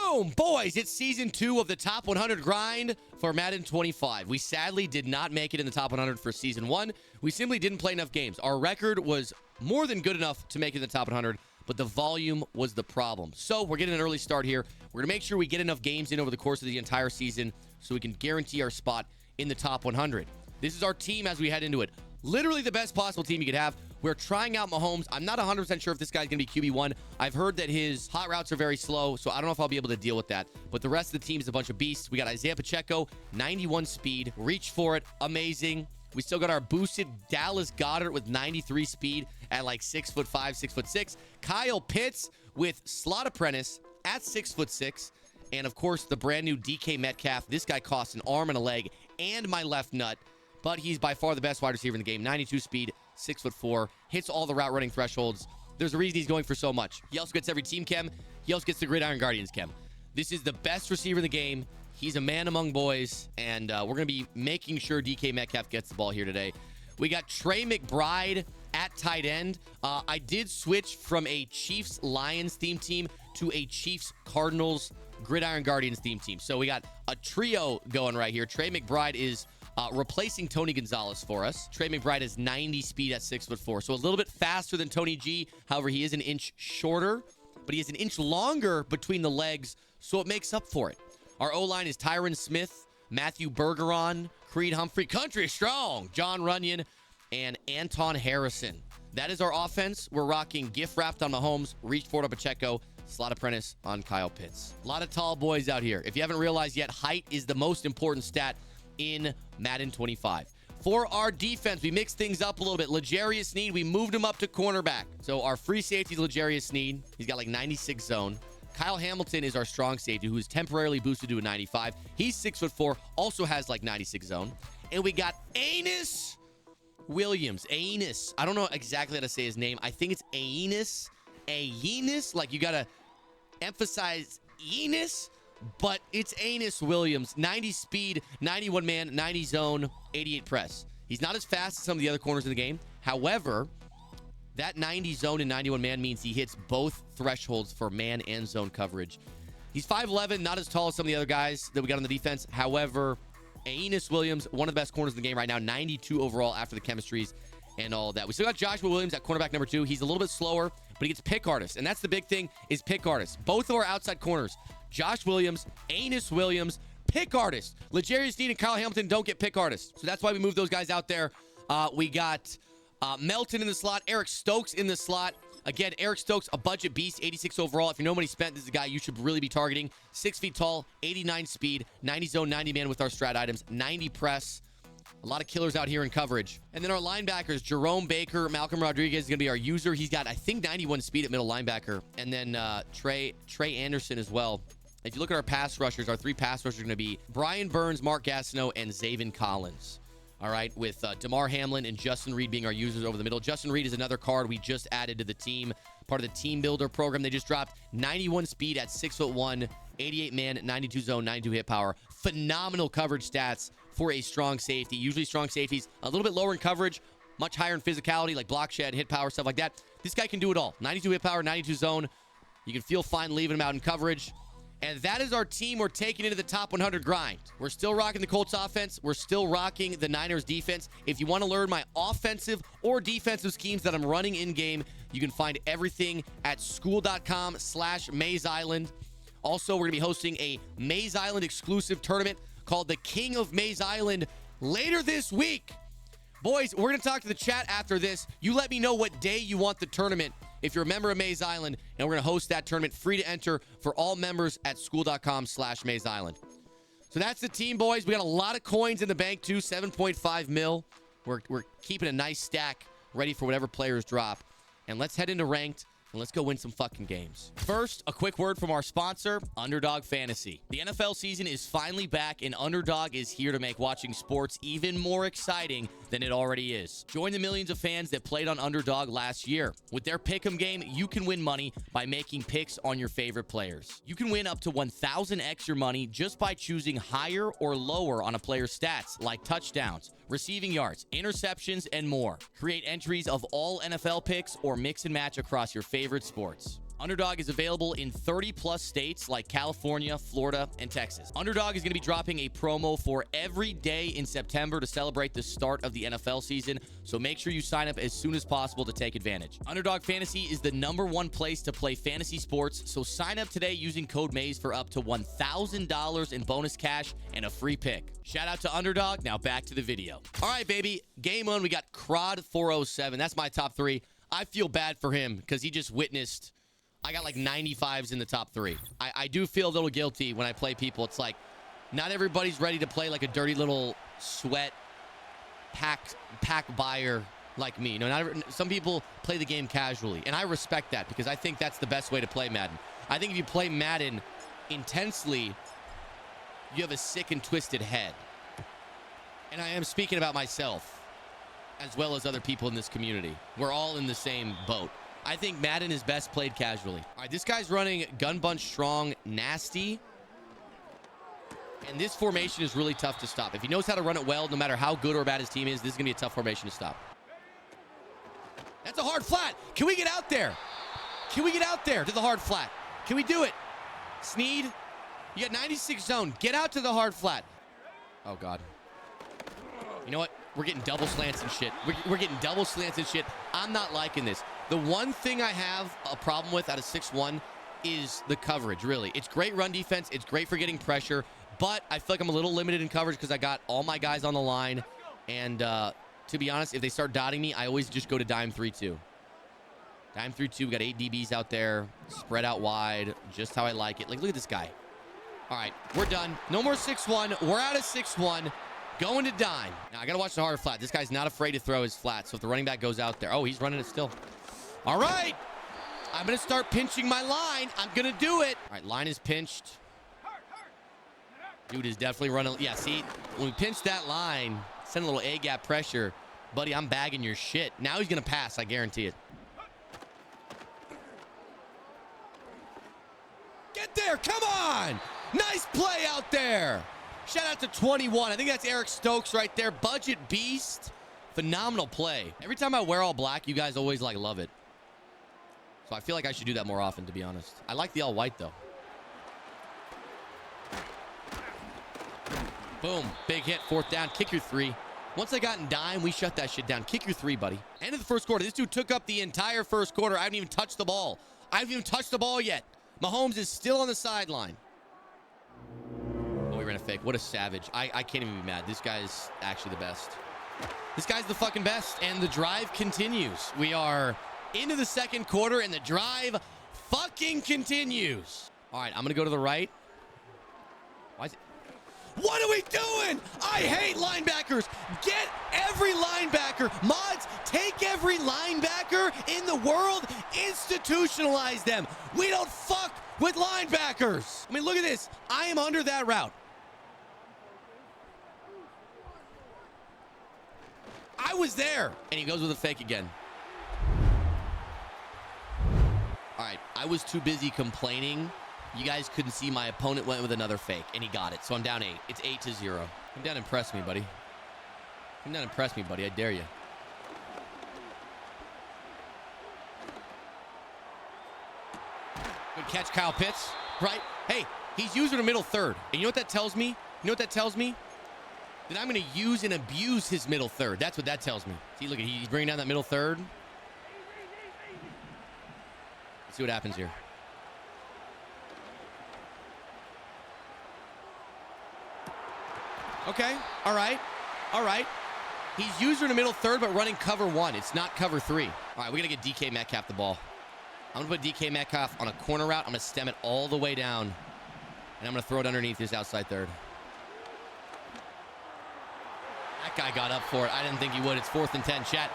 Boom! Boys, it's season 2 of the top 100 grind for Madden 25. We sadly did not make it in the top 100 for season 1. We simply didn't play enough games. Our record was more than good enough to make it in the top 100, but the volume was the problem. So we're getting an early start here. We're going to make sure we get enough games in over the course of the entire season so we can guarantee our spot in the top 100. This is our team as we head into it. Literally the best possible team you could have. We're trying out Mahomes. I'm not 100% sure if this guy's going to be QB1. I've heard that his hot routes are very slow, so I don't know if I'll be able to deal with that. But the rest of the team is a bunch of beasts. We got Isaiah Pacheco, 91 speed. Reach for it. Amazing. We still got our boosted Dallas Goedert with 93 speed at like 6'5", 6'6". Kyle Pitts with slot apprentice at 6'6". And, of course, the brand new DK Metcalf. This guy costs an arm and a leg and my left nut. But he's by far the best wide receiver in the game. 92 speed, 6'4", hits all the route running thresholds. There's a reason he's going for so much. He also gets every team chem. He also gets the Gridiron Guardians chem. This is the best receiver in the game. He's a man among boys, and we're going to be making sure DK Metcalf gets the ball here today. We got Trey McBride at tight end. I did switch from a Chiefs-Lions theme team to a Chiefs-Cardinals Gridiron Guardians theme team. So we got a trio going right here. Trey McBride is replacing Tony Gonzalez for us. Trey McBride has 90 speed at 6'4", so a little bit faster than Tony G. However, he is an inch shorter, but he has an inch longer between the legs, so it makes up for it. Our O-line is Tyron Smith, Matthew Bergeron, Creed Humphrey, Country Strong, John Runyon, and Anton Harrison. That is our offense. We're rocking gift wrapped on Mahomes, reach forward on Pacheco, slot apprentice on Kyle Pitts. A lot of tall boys out here. If you haven't realized yet, height is the most important stat in Madden 25. For our defense, we mixed things up a little bit. L'Jarius Sneed, we moved him up to cornerback. So our free safety is L'Jarius Sneed. He's got like 96 zone. Kyle Hamilton is our strong safety, who is temporarily boosted to a 95. He's 6'4", also has like 96 zone. And we got Anus Williams. Anus. I don't know exactly how to say his name. I think it's Anus. Anus. Like you got to emphasize Anus. But it's Anus Williams, 90 speed, 91 man, 90 zone, 88 press. He's not as fast as some of the other corners in the game. However, that 90 zone and 91 man means he hits both thresholds for man and zone coverage. He's 5'11", not as tall as some of the other guys that we got on the defense. However, Anus Williams, one of the best corners in the game right now, 92 overall after the chemistries and all that. We still got Joshua Williams at cornerback number 2. He's a little bit slower, but he gets pick artists. And that's the big thing is pick artists. Both of our outside corners, Josh Williams, Anus Williams, pick artists. L'Jarius Sneed and Kyle Hamilton don't get pick artists. So that's why we moved those guys out there. We got Melton in the slot, Eric Stokes in the slot. Again, Eric Stokes, a budget beast, 86 overall. If you know what he spent, this is a guy you should really be targeting. 6 feet tall, 89 speed, 90 zone, 90 man with our strat items, 90 press. A lot of killers out here in coverage. And then our linebackers, Jerome Baker, Malcolm Rodriguez is going to be our user. He's got, I think, 91 speed at middle linebacker. And then Trey Anderson as well. If you look at our pass rushers, our 3 pass rushers are going to be Brian Burns, Mark Gastineau, and Zaven Collins. All right, with Damar Hamlin and Justin Reed being our users over the middle. Justin Reed is another card we just added to the team, part of the team builder program. They just dropped 91 speed at 6'1", 88 man, 92 zone, 92 hit power. Phenomenal coverage stats for a strong safety. Usually strong safeties, a little bit lower in coverage, much higher in physicality, like block shed, hit power, stuff like that. This guy can do it all. 92 hit power, 92 zone. You can feel fine leaving him out in coverage. And that is our team we're taking into the top 100 grind. We're still rocking the Colts offense. We're still rocking the Niners defense. If you want to learn my offensive or defensive schemes that I'm running in-game, you can find everything at school.com/Mayz Island. Also, we're going to be hosting a Mayz Island exclusive tournament called the King of Mayz Island later this week. Boys, we're going to talk to the chat after this. You let me know what day you want the tournament if you're a member of Mayz Island, and we're going to host that tournament free to enter for all members at school.com/Mayz Island. So that's the team, boys. We got a lot of coins in the bank, too, 7.5 mil. We're keeping a nice stack ready for whatever players drop. And let's head into ranked, and let's go win some fucking games. First, a quick word from our sponsor, Underdog Fantasy. The NFL season is finally back, and Underdog is here to make watching sports even more exciting than it already is. Join the millions of fans that played on Underdog last year. With their Pick'em game, you can win money by making picks on your favorite players. You can win up to 1,000x your money just by choosing higher or lower on a player's stats, like touchdowns, receiving yards, interceptions, and more. Create entries of all NFL picks or mix and match across your favorite sports. Underdog is available in 30+ states like California, Florida, and Texas. Underdog is going to be dropping a promo for every day in September to celebrate the start of the NFL season, so make sure you sign up as soon as possible to take advantage. Underdog Fantasy is the #1 place to play fantasy sports, so sign up today using code Mayz for up to $1,000 in bonus cash and a free pick. Shout out to Underdog. Now back to the video. All right, baby. Game 1, we got Crod 407. That's my top 3. I feel bad for him because he just witnessed... I got like 95s in the top 3. I do feel a little guilty when I play people. It's like, not everybody's ready to play like a dirty little sweat pack buyer like me. Some people play the game casually, and I respect that because I think that's the best way to play Madden. I think if you play Madden intensely, you have a sick and twisted head. And I am speaking about myself as well as other people in this community. We're all in the same boat. I think Madden is best played casually. All right, this guy's running gun bunch strong, nasty. And this formation is really tough to stop. If he knows how to run it well, no matter how good or bad his team is, this is going to be a tough formation to stop. That's a hard flat. Can we get out there? Can we get out there to the hard flat? Can we do it? Sneed, you got 96 zone. Get out to the hard flat. Oh, God. You know what? We're getting double slants and shit. We're getting double slants and shit. I'm not liking this. The one thing I have a problem with out of 6-1 is the coverage, really. It's great run defense. It's great for getting pressure. But I feel like I'm a little limited in coverage because I got all my guys on the line. And to be honest, if they start dotting me, I always just go to dime 3-2. Dime 3-2. We got 8 DBs out there. Spread out wide. Just how I like it. Like, look at this guy. All right, we're done. No more 6-1. We're out of 6-1. Going to dime. Now, I got to watch the hard flat. This guy's not afraid to throw his flat. So if the running back goes out there. Oh, he's running it still. All right. I'm going to start pinching my line. I'm going to do it. All right, line is pinched. Dude is definitely running. Yeah, see, when we pinch that line, send a little A-gap pressure. Buddy, I'm bagging your shit. Now he's going to pass. I guarantee it. Get there. Come on. Nice play out there. Shout out to 21. I think that's Eric Stokes right there. Budget beast. Phenomenal play. Every time I wear all black, you guys always love it. So I feel like I should do that more often, to be honest. I like the all white, though. Boom. Big hit. 4th down. Kick your 3. Once I got in dime, we shut that shit down. Kick your 3, buddy. End of the first quarter. This dude took up the entire first quarter. I haven't even touched the ball. I haven't even touched the ball yet. Mahomes is still on the sideline. Oh, he ran a fake. What a savage. I can't even be mad. This guy's actually the best. This guy's the fucking best. And the drive continues. We are into the second quarter, and the drive fucking continues. All right, I'm going to go to the right. Why is it? What are we doing? I hate linebackers. Get every linebacker. Mods, take every linebacker in the world, institutionalize them. We don't fuck with linebackers. I mean, look at this. I am under that route. I was there. And he goes with a fake again. All right, I was too busy complaining. You guys couldn't see my opponent went with another fake, and he got it. So I'm down 8. It's 8-0. Come down and impress me, buddy. Come down and impress me, buddy. I dare you. Good catch, Kyle Pitts. Right? Hey, he's using a middle third. And you know what that tells me? You know what that tells me? That I'm going to use and abuse his middle third. That's what that tells me. See, look, he's bringing down that middle third. Let's see what happens here. Okay. All right. All right. He's using the middle third, but running cover 1. It's not cover 3. All right, we got to get DK Metcalf the ball. I'm going to put DK Metcalf on a corner route. I'm going to stem it all the way down, and I'm going to throw it underneath his outside third. That guy got up for it. I didn't think he would. It's 4th and 10. Chat.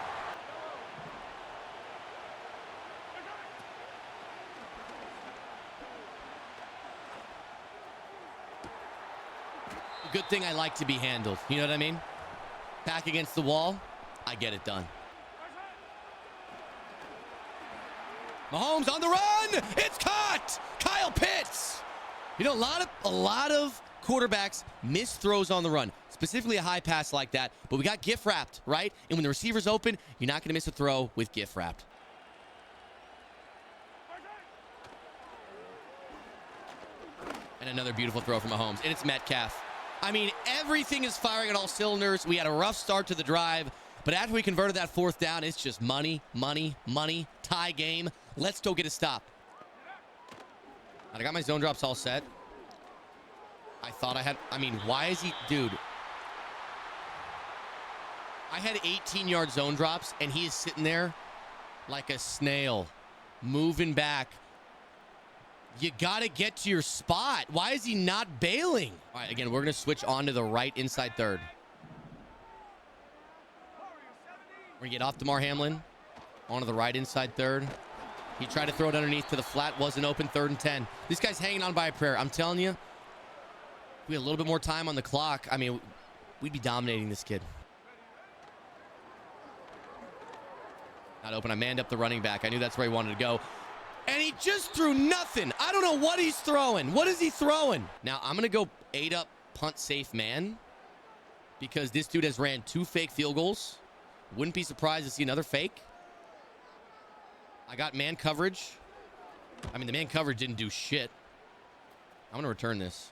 Good thing I like to be handled. You know what I mean? Back against the wall, I get it done. Mahomes on the run. It's caught. Kyle Pitts. You know, a lot of quarterbacks miss throws on the run, specifically a high pass like that. But we got gift wrapped, right? And when the receiver's open, you're not going to miss a throw with gift wrapped. And another beautiful throw from Mahomes. And it's Metcalf. I mean, everything is firing on all cylinders. We had a rough start to the drive. But after we converted that fourth down, it's just money, money, money. Tie game. Let's go get a stop. I got my zone drops all set. I thought I had... I mean, why is he... Dude. I had 18-yard zone drops, and he is sitting there like a snail, moving back. You got to get to your spot. Why is he not bailing? All right, again, we're going to switch on to the right inside third. We're going to get off Damar Hamlin. Onto the right inside third. He tried to throw it underneath to the flat. Wasn't open. 3rd and 10. This guy's hanging on by a prayer. I'm telling you, if we had a little bit more time on the clock, I mean, we'd be dominating this kid. Not open. I manned up the running back. I knew that's where he wanted to go. And he just threw nothing. I don't know what he's throwing. What is he throwing? Now, I'm going to go 8-up punt safe man because this dude has ran 2 fake field goals. Wouldn't be surprised to see another fake. I got man coverage. I mean, the man coverage didn't do shit. I'm going to return this.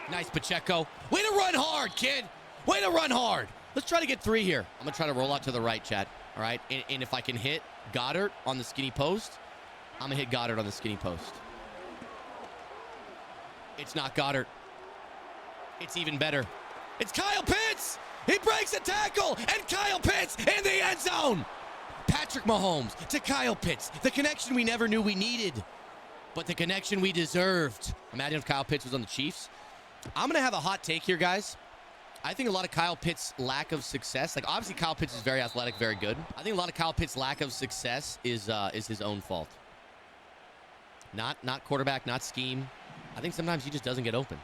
Nice, Pacheco. Way to run hard, kid. Way to run hard. Let's try to get 3 here. I'm going to try to roll out to the right, chat. All right? And if I can hit Goddard on the skinny post, I'm going to hit Goddard on the skinny post. It's not Goddard. It's even better. It's Kyle Pitts. He breaks a tackle, and Kyle Pitts in the end zone. Patrick Mahomes to Kyle Pitts. The connection we never knew we needed, but the connection we deserved. Imagine if Kyle Pitts was on the Chiefs. I'm going to have a hot take here, guys. I think a lot of Kyle Pitts' lack of success, like obviously Kyle Pitts is very athletic, very good. I think a lot of Kyle Pitts' lack of success is his own fault. Not quarterback, not scheme. I think sometimes he just doesn't get open.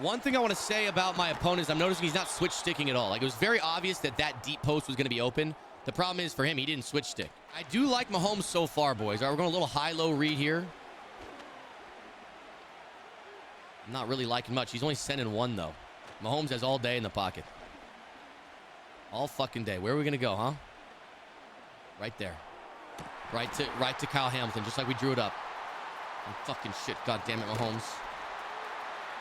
One thing I want to say about my opponent is I'm noticing he's not switch sticking at all. Like, it was very obvious that deep post was going to be open. The problem is for him, he didn't switch stick. I do like Mahomes so far, boys. All right, we're going a little high-low read here. I'm not really liking much. He's only sending 1, though. Mahomes has all day in the pocket. All fucking day. Where are we going to go, huh? Right there. Right to Kyle Hamilton, just like we drew it up. And fucking shit. God damn it, Mahomes.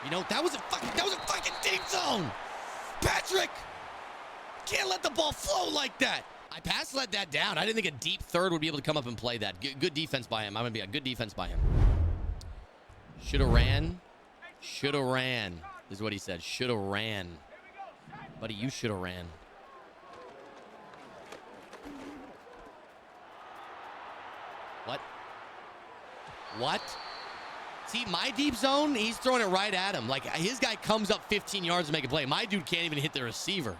You know, that was a fucking deep zone. Patrick! Can't let the ball flow like that. I let that down. I didn't think a deep third would be able to come up and play that. Good defense by him. I'm going to be a good defense by him. Should have ran. Should have ran. Is what he said. Should have ran. Buddy, you should have ran. What? What? See, my deep zone, he's throwing it right at him. Like, his guy comes up 15 yards to make a play. My dude can't even hit the receiver.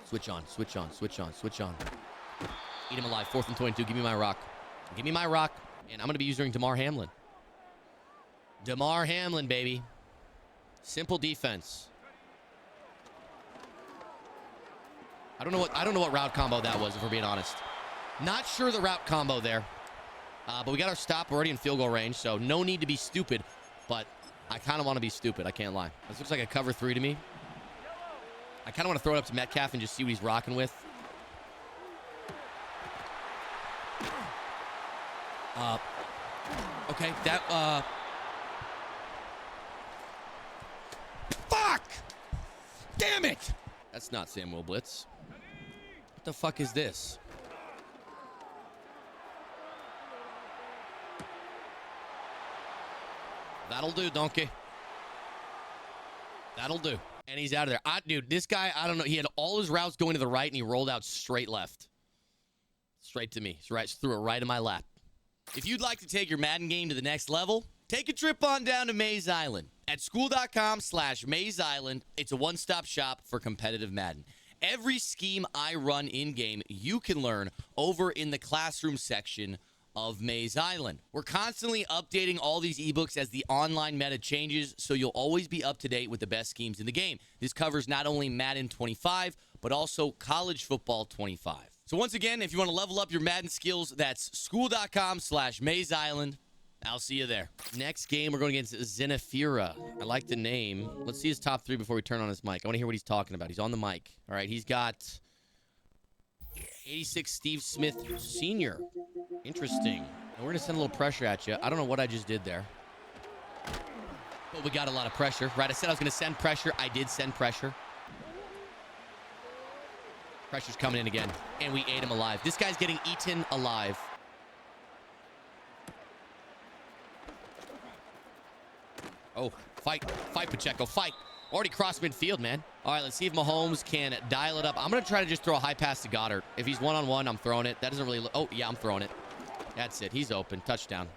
Switch on, switch on, switch on, switch on. Eat him alive. 4th and 22. Give me my rock. Give me my rock. And I'm going to be using Damar Hamlin. Damar Hamlin, baby. Simple defense. I don't know what route combo that was, if we're being honest. Not sure the route combo there. But we got our stop. We're already in field goal range, so no need to be stupid. But I kind of want to be stupid. I can't lie. This looks like a cover 3 to me. I kind of want to throw it up to Metcalf and just see what he's rocking with. Okay, that, Fuck! Damn it! That's not Samuel Blitz. What the fuck is this? That'll do, donkey. That'll do. And he's out of there. Dude, this guy, I don't know. He had all his routes going to the right, and he rolled out straight left. Straight to me. Threw it right in my lap. If you'd like to take your Madden game to the next level, take a trip on down to Mayz Island. At school.com/Mayz Island, it's a one-stop shop for competitive Madden. Every scheme I run in-game, you can learn over in the classroom section of Mayz Island. We're constantly updating all these ebooks as the online meta changes, so you'll always be up to date with the best schemes in the game. This covers not only Madden 25, but also college football 25. So once again, if you want to level up your Madden skills, that's school.com/Mayz Island. I'll see you there. Next game, we're going against Zenifira. I like the name. Let's see his top 3 before we turn on his mic. I want to hear what he's talking about. He's on the mic. All right, he's got 86 Steve Smith Sr. Interesting. And we're going to send a little pressure at you. I don't know what I just did there. But we got a lot of pressure. Right, I said I was going to send pressure. I did send pressure. Pressure's coming in again. And we ate him alive. This guy's getting eaten alive. Oh, fight, Pacheco, fight. Already crossed midfield, man. All right, let's see if Mahomes can dial it up. I'm going to try to just throw a high pass to Goddard. If he's one-on-one, I'm throwing it. That doesn't really look... Oh, yeah, I'm throwing it. That's it. He's open. Touchdown.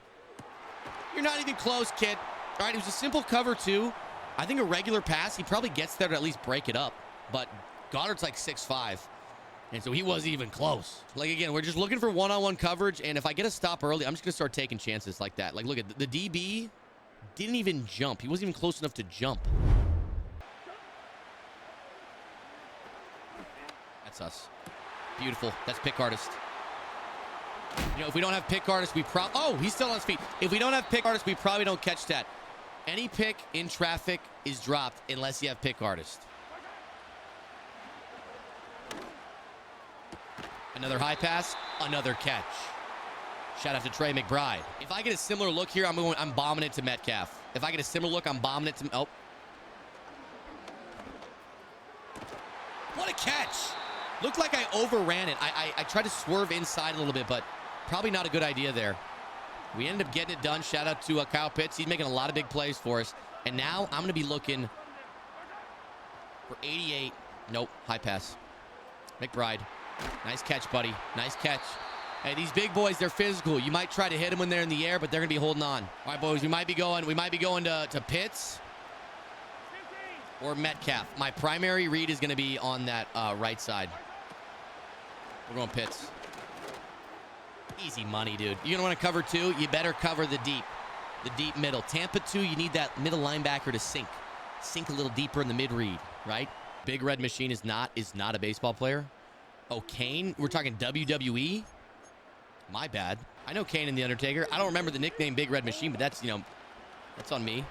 You're not even close, kid. All right, it was a simple cover, too. I think a regular pass, he probably gets there to at least break it up. But Goddard's like 6'5", and so he wasn't even close. Like, again, we're just looking for one-on-one coverage, and if I get a stop early, I'm just going to start taking chances like that. Like, look at the DB... didn't even jump. He wasn't even close enough to jump. That's us. Beautiful. That's pick artist. You know, if we don't have pick artist, we probably... Oh, he's still on his feet. If we don't have pick artist, we probably don't catch that. Any pick in traffic is dropped unless you have pick artist. Another high pass. Another catch. Shout out to Trey McBride. If I get a similar look here, I'm bombing it to Metcalf. If I get a similar look, I'm bombing it to... Oh. What a catch. Looked like I overran it. I tried to swerve inside a little bit, but probably not a good idea there. We ended up getting it done. Shout out to Kyle Pitts. He's making a lot of big plays for us. And now I'm going to be looking for 88. Nope. High pass. McBride. Nice catch, buddy. Nice catch. Hey, these big boys, they're physical. You might try to hit them when they're in the air, but they're going to be holding on. All right, boys, we might be going to Pitts or Metcalf. My primary read is going to be on that right side. We're going Pitts. Easy money, dude. You're going to want to cover 2. You better cover the deep middle. Tampa 2, you need that middle linebacker to sink a little deeper in the mid-read, right? Big Red Machine is not a baseball player. Oh, Kane? We're talking WWE? My bad. I know Kane and The Undertaker. I don't remember the nickname Big Red Machine, but that's, you know, that's on me.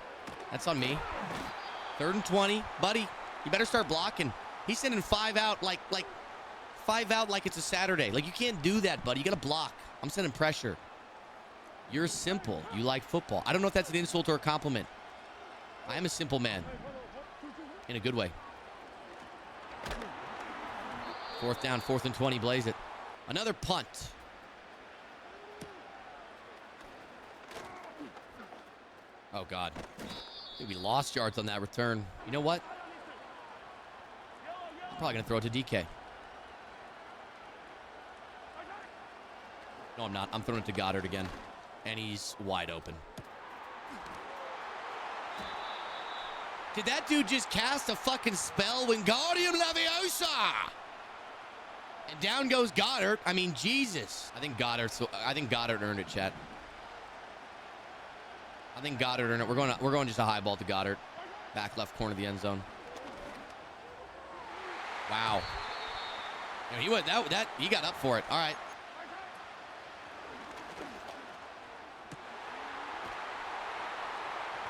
That's on me. 3rd and 20. Buddy, you better start blocking. He's sending 5 out like 5 out like it's a Saturday. Like, you can't do that, buddy. You got to block. I'm sending pressure. You're simple. You like football. I don't know if that's an insult or a compliment. I am a simple man. In a good way. 4th down, 4th and 20. Blaze it. Another punt. Oh, God. I think we lost yards on that return. You know what? I'm probably going to throw it to DK. No, I'm not. I'm throwing it to Goddard again. And he's wide open. Did that dude just cast a fucking spell? Wingardium Leviosa! And down goes Goddard. I mean, Jesus. I think Goddard earned it, chat. I think Goddard earned it. We're going just a high ball to Goddard. Back left corner of the end zone. Wow. You know, he got up for it. All right.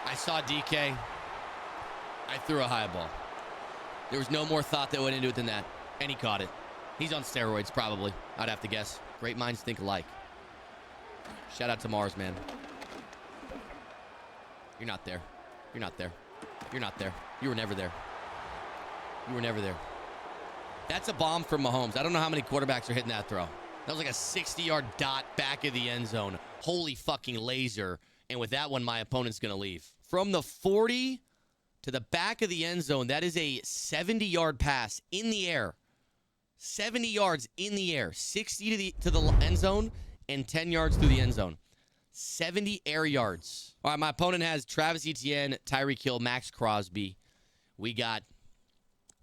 I saw DK. I threw a high ball. There was no more thought that went into it than that. And he caught it. He's on steroids, probably. I'd have to guess. Great minds think alike. Shout out to Mars, man. You're not there. You're not there. You're not there. You were never there. You were never there. That's a bomb from Mahomes. I don't know how many quarterbacks are hitting that throw. That was like a 60-yard dot back of the end zone. Holy fucking laser. And with that one, my opponent's going to leave. From the 40 to the back of the end zone, that is a 70-yard pass in the air. 70 yards in the air. 60 to the end zone and 10 yards through the end zone. 70 air yards. All right, my opponent has Travis Etienne, Tyreek Hill, Max Crosby. We got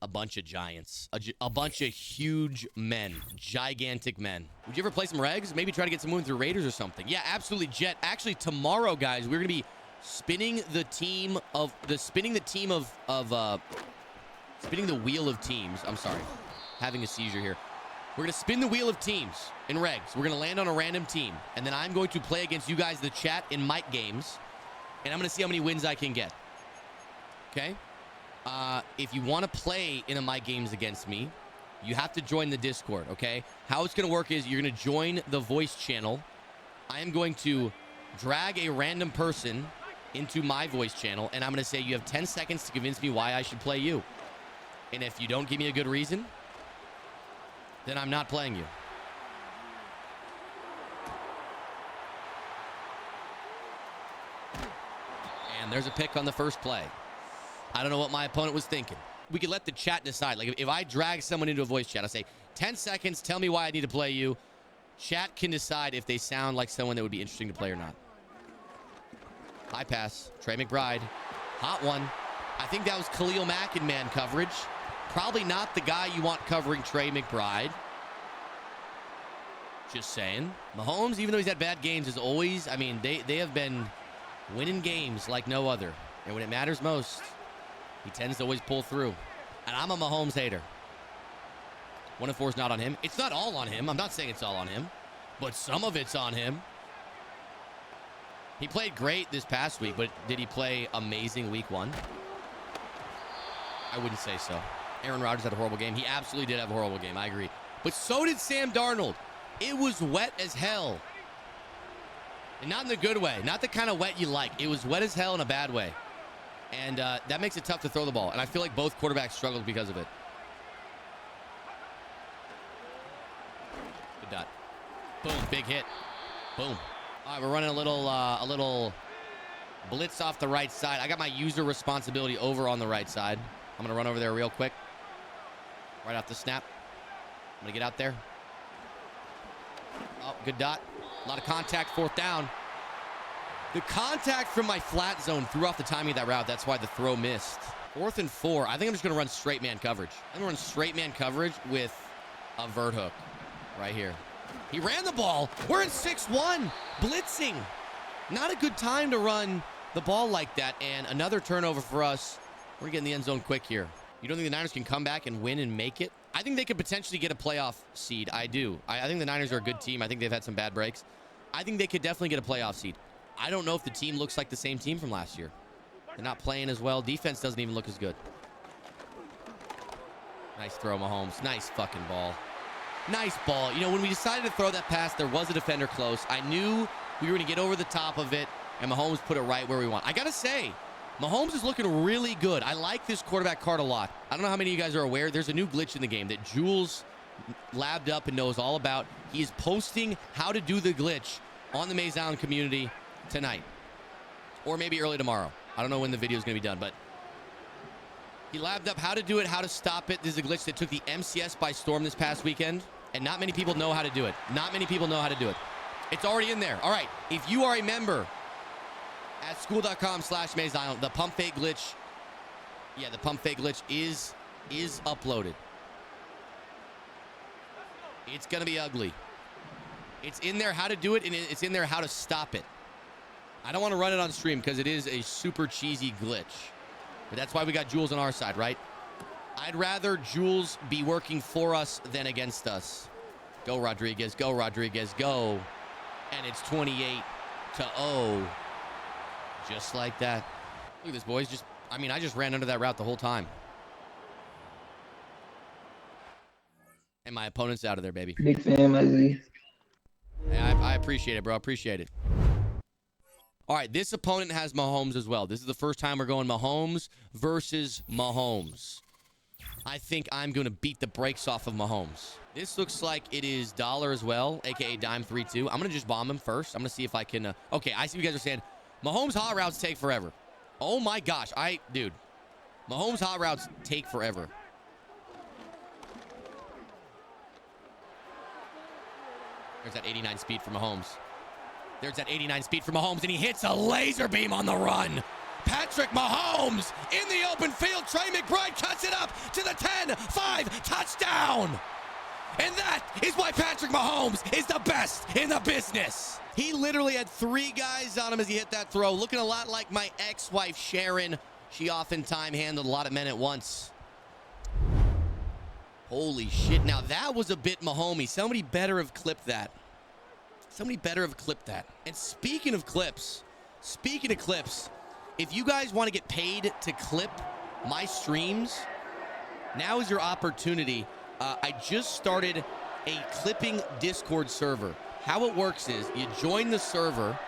a bunch of giants. A bunch of huge men. Gigantic men. Would you ever play some regs? Maybe try to get some moving through Raiders or something. Yeah, absolutely, Jet. Actually, tomorrow, guys, we're going to be spinning the wheel of teams. I'm sorry. Having a seizure here. We're going to spin the wheel of teams in regs. We're going to land on a random team. And then I'm going to play against you guys, the chat, in mic games. And I'm going to see how many wins I can get. Okay? If you want to play in a mic games against me, you have to join the Discord, okay? How it's going to work is you're going to join the voice channel. I am going to drag a random person into my voice channel, and I'm going to say you have 10 seconds to convince me why I should play you. And if you don't give me a good reason, then I'm not playing you. And there's a pick on the first play. I don't know what my opponent was thinking. We could let the chat decide. Like, if I drag someone into a voice chat, I say, 10 seconds, tell me why I need to play you. Chat can decide if they sound like someone that would be interesting to play or not. High pass. Trey McBride. Hot one. I think that was Khalil Mack in man coverage. Probably not the guy you want covering Trey McBride. Just saying. Mahomes, even though he's had bad games, is always, I mean, they have been winning games like no other. And when it matters most, he tends to always pull through. And I'm a Mahomes hater. 1 and 4 is not on him. It's not all on him. I'm not saying it's all on him. But some of it's on him. He played great this past week, but did he play amazing week 1? I wouldn't say so. Aaron Rodgers had a horrible game. He absolutely did have a horrible game. I agree. But so did Sam Darnold. It was wet as hell. And not in the good way. Not the kind of wet you like. It was wet as hell in a bad way. And that makes it tough to throw the ball. And I feel like both quarterbacks struggled because of it. Good dot. Boom. Big hit. Boom. All right, we're running a little blitz off the right side. I got my user responsibility over on the right side. I'm going to run over there real quick. Right off the snap. I'm going to get out there. Oh, good dot. A lot of contact, 4th down. The contact from my flat zone threw off the timing of that route. That's why the throw missed. 4th and 4. I think I'm just going to run straight man coverage. I'm going to run straight man coverage with a vert hook right here. He ran the ball. We're in 6-1. Blitzing. Not a good time to run the ball like that. And another turnover for us. We're getting the end zone quick here. You don't think the Niners can come back and win and make it? I think they could potentially get a playoff seed. I do. I think the Niners are a good team. I think they've had some bad breaks. I think they could definitely get a playoff seed. I don't know if the team looks like the same team from last year. They're not playing as well. Defense doesn't even look as good. Nice throw, Mahomes. Nice fucking ball. Nice ball. You know, when we decided to throw that pass, there was a defender close. I knew we were going to get over the top of it, and Mahomes put it right where we want. I got to say, Mahomes is looking really good. I like this quarterback card a lot. I don't know how many of you guys are aware. There's a new glitch in the game that Jules labbed up and knows all about. He is posting how to do the glitch on the Mayz Island community tonight. Or maybe early tomorrow. I don't know when the video is going to be done, but he labbed up how to do it, how to stop it. This is a glitch that took the MCS by storm this past weekend, and not many people know how to do it. Not many people know how to do it. It's already in there. All right, if you are a member at school.com/Mayz Island, the pump fake glitch, yeah, the pump fake glitch is uploaded. It's going to be ugly. It's in there how to do it, and it's in there how to stop it. I don't want to run it on stream because it is a super cheesy glitch. But that's why we got Jules on our side, right? I'd rather Jules be working for us than against us. Go, Rodriguez. Go, Rodriguez. Go. And it's 28-0. Just like that. Look at this, boys. I just ran under that route the whole time. And my opponent's out of there, baby. Big fan, Mayz. Yeah, I appreciate it, bro. I appreciate it. All right, this opponent has Mahomes as well. This is the first time we're going Mahomes versus Mahomes. I think I'm going to beat the brakes off of Mahomes. This looks like it is Dollar as well, a.k.a. Dime 3-2. I'm going to just bomb him first. I'm going to see if I can... Okay, I see what you guys are saying. Mahomes hot routes take forever. Oh, my gosh. Dude, Mahomes hot routes take forever. There's that 89 speed for Mahomes. There's that 89 speed for Mahomes, and he hits a laser beam on the run. Patrick Mahomes in the open field. Trey McBride cuts it up to the 10-5 touchdown. And that is why Patrick Mahomes is the best in the business. He literally had 3 guys on him as he hit that throw, looking a lot like my ex-wife, Sharon. She oftentimes handled a lot of men at once. Holy shit. Now, that was a bit Mahomey. Somebody better have clipped that. Somebody better have clipped that. And speaking of clips, if you guys want to get paid to clip my streams, now is your opportunity. I just started a clipping Discord server. How it works is you join the server,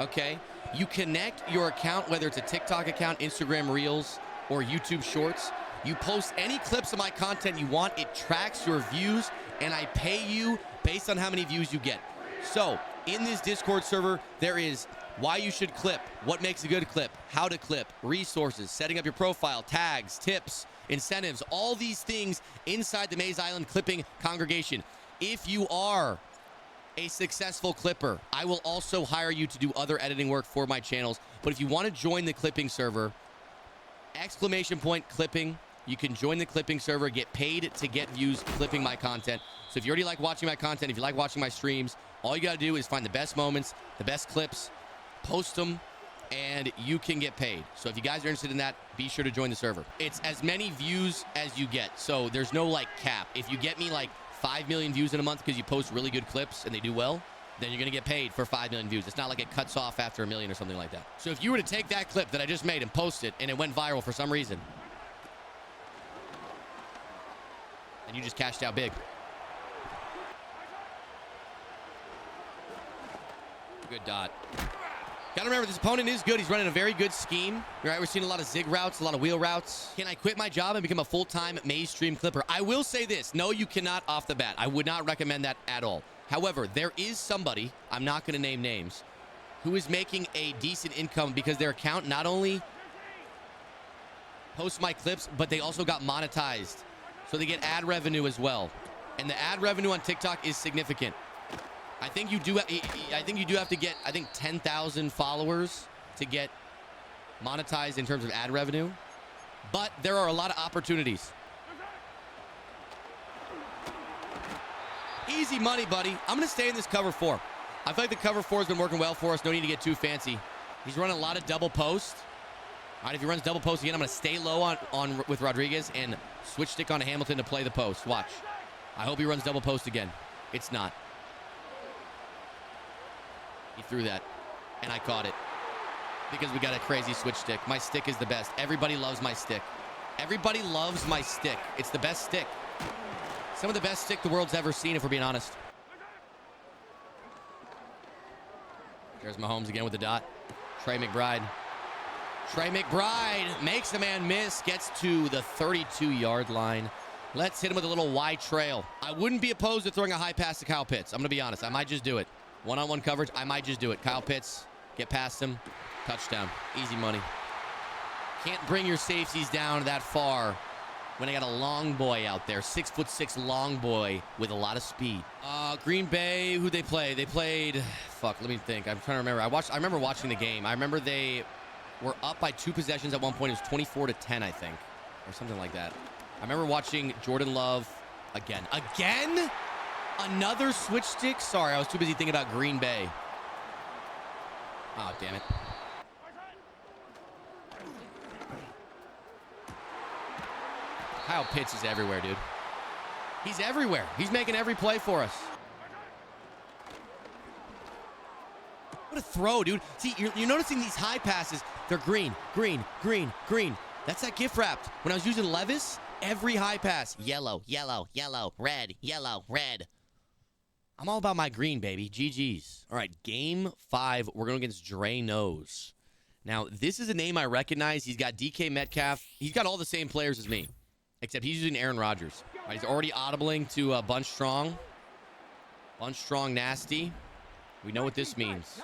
okay? You connect your account, whether it's a TikTok account, Instagram Reels, or YouTube Shorts. You post any clips of my content you want. It tracks your views, and I pay you based on how many views you get. So, in this Discord server, there is why you should clip, what makes a good clip, how to clip, resources, setting up your profile, tags, tips, incentives, all these things inside the Mayz Island clipping congregation. If you are a successful clipper, I will also hire you to do other editing work for my channels. But if you want to join the clipping server, ! clipping, you can join the clipping server, get paid to get views clipping my content. So if you already like watching my content, if you like watching my streams, all you got to do is find the best moments, the best clips, post them, and you can get paid. So if you guys are interested in that, be sure to join the server. It's as many views as you get. So there's no like cap. If you get me like 5 million views in a month because you post really good clips and they do well, then you're going to get paid for 5 million views. It's not like it cuts off after 1 million or something like that. So if you were to take that clip that I just made and post it and it went viral for some reason, and you just cashed out big. Good dot. Gotta remember, this opponent is good. He's running a very good scheme. All right, we're seeing a lot of zig routes, a lot of wheel routes. Can I quit my job and become a full-time Mayz stream clipper? I will say this. No, you cannot off the bat. I would not recommend that at all. However, there is somebody, I'm not going to name names, who is making a decent income because their account not only posts my clips, but they also got monetized. So they get ad revenue as well. And the ad revenue on TikTok is significant. I think you do have to get, 10,000 followers to get monetized in terms of ad revenue. But there are a lot of opportunities. Easy money, buddy. I'm going to stay in this cover 4. I feel like the cover 4 has been working well for us. No need to get too fancy. He's running a lot of double post. All right, if he runs double post again, I'm going to stay low on with Rodriguez and switch stick on Hamilton to play the post. Watch. I hope he runs double post again. It's not. He threw that, and I caught it because we got a crazy switch stick. My stick is the best. Everybody loves my stick. Everybody loves my stick. It's the best stick. Some of the best stick the world's ever seen, if we're being honest. There's Mahomes again with the dot. Trey McBride. Trey McBride makes the man miss, gets to the 32-yard line. Let's hit him with a little wide trail. I wouldn't be opposed to throwing a high pass to Kyle Pitts. I'm going to be honest. I might just do it. One-on-one coverage, I might just do it. Kyle Pitts, get past him. Touchdown. Easy money. Can't bring your safeties down that far when I got a long boy out there. 6'6" long boy with a lot of speed. Green Bay, who'd they play? They played, let me think. I'm trying to remember. I remember watching the game. I remember they were up by 2 possessions at one point. It was 24-10, I think, or something like that. I remember watching Jordan Love again. Again? Another switch stick? Sorry, I was too busy thinking about Green Bay. Oh, damn it. Kyle Pitts is everywhere, dude. He's everywhere. He's making every play for us. What a throw, dude. See, you're noticing these high passes. They're green, green, green, green. That's that gift wrapped. When I was using Levis, every high pass, yellow, yellow, yellow, red, yellow, red. I'm all about my green, baby. GG's. All right, game 5. We're going against Dre Nose. Now, this is a name I recognize. He's got DK Metcalf. He's got all the same players as me, except he's using Aaron Rodgers. All right, he's already audibling to Bunch Strong. Bunch Strong nasty. We know what this means.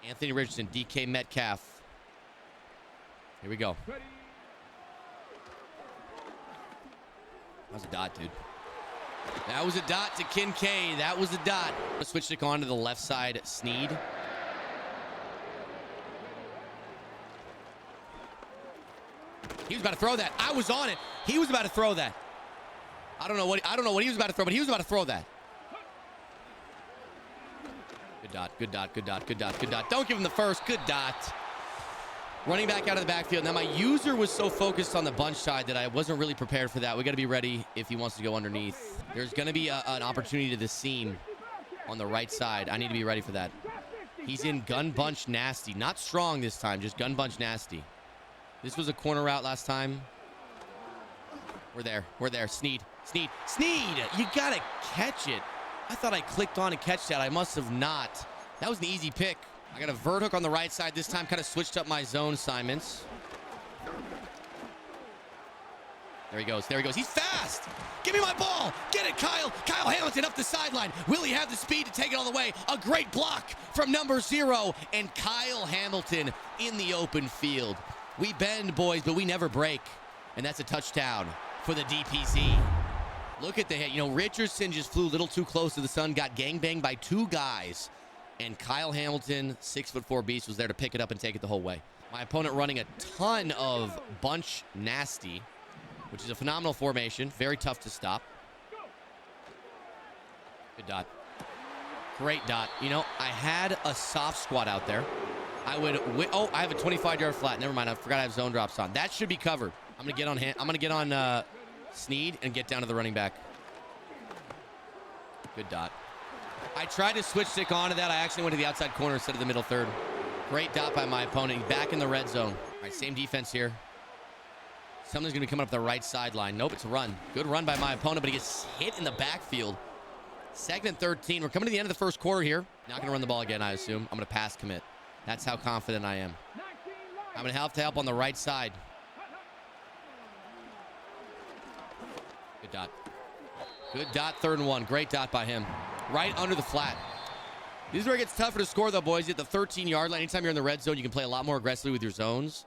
Anthony Richardson, DK Metcalf. Here we go. That was a dot, dude. That was a dot to Kincaid. That was a dot. Switch stick on to the left side, Snead. He was about to throw that. I was on it. He was about to throw that. I don't know what he was about to throw, but he was about to throw that. Good dot, good dot, good dot, good dot, good dot. Don't give him the first. Good dot. Running back out of the backfield. Now, my user was so focused on the bunch side that I wasn't really prepared for that. We got to be ready if he wants to go underneath. There's going to be an opportunity to the seam on the right side. I need to be ready for that. He's in gun bunch nasty. Not strong this time, just gun bunch nasty. This was a corner route last time. We're there. We're there. Sneed. Sneed. Sneed! You got to catch it. I thought I clicked on and catch that. I must have not. That was an easy pick. I got a vert hook on the right side this time. Kind of switched up my zone assignments. There he goes. There he goes. He's fast. Give me my ball. Get it, Kyle. Kyle Hamilton up the sideline. Will he have the speed to take it all the way? A great block from number 0. And Kyle Hamilton in the open field. We bend, boys, but we never break. And that's a touchdown for the DPZ. Look at the hit. You know, Richardson just flew a little too close to the sun. Got gangbanged by 2 guys. And Kyle Hamilton, 6'4" beast, was there to pick it up and take it the whole way. My opponent running a ton of bunch nasty, which is a phenomenal formation. Very tough to stop. Good dot. Great dot. You know, I had a soft squat out there. I would... Oh, I have a 25-yard flat. Never mind. I forgot I have zone drops on. That should be covered. I'm going to get on Sneed and get down to the running back. Good dot. I tried to switch stick onto that. I actually went to the outside corner instead of the middle third. Great dot by my opponent. He's back in the red zone. All right, same defense here. Something's going to be coming up the right sideline. Nope, it's a run. Good run by my opponent, but he gets hit in the backfield. 2nd and 13. We're coming to the end of the first quarter here. Not going to run the ball again, I assume. I'm going to pass commit. That's how confident I am. I'm going to have to help on the right side. Good dot. Good dot, 3rd and 1. Great dot by him. Right under the flat. This is where it gets tougher to score, though, boys. At the 13-yard line, anytime you're in the red zone, you can play a lot more aggressively with your zones.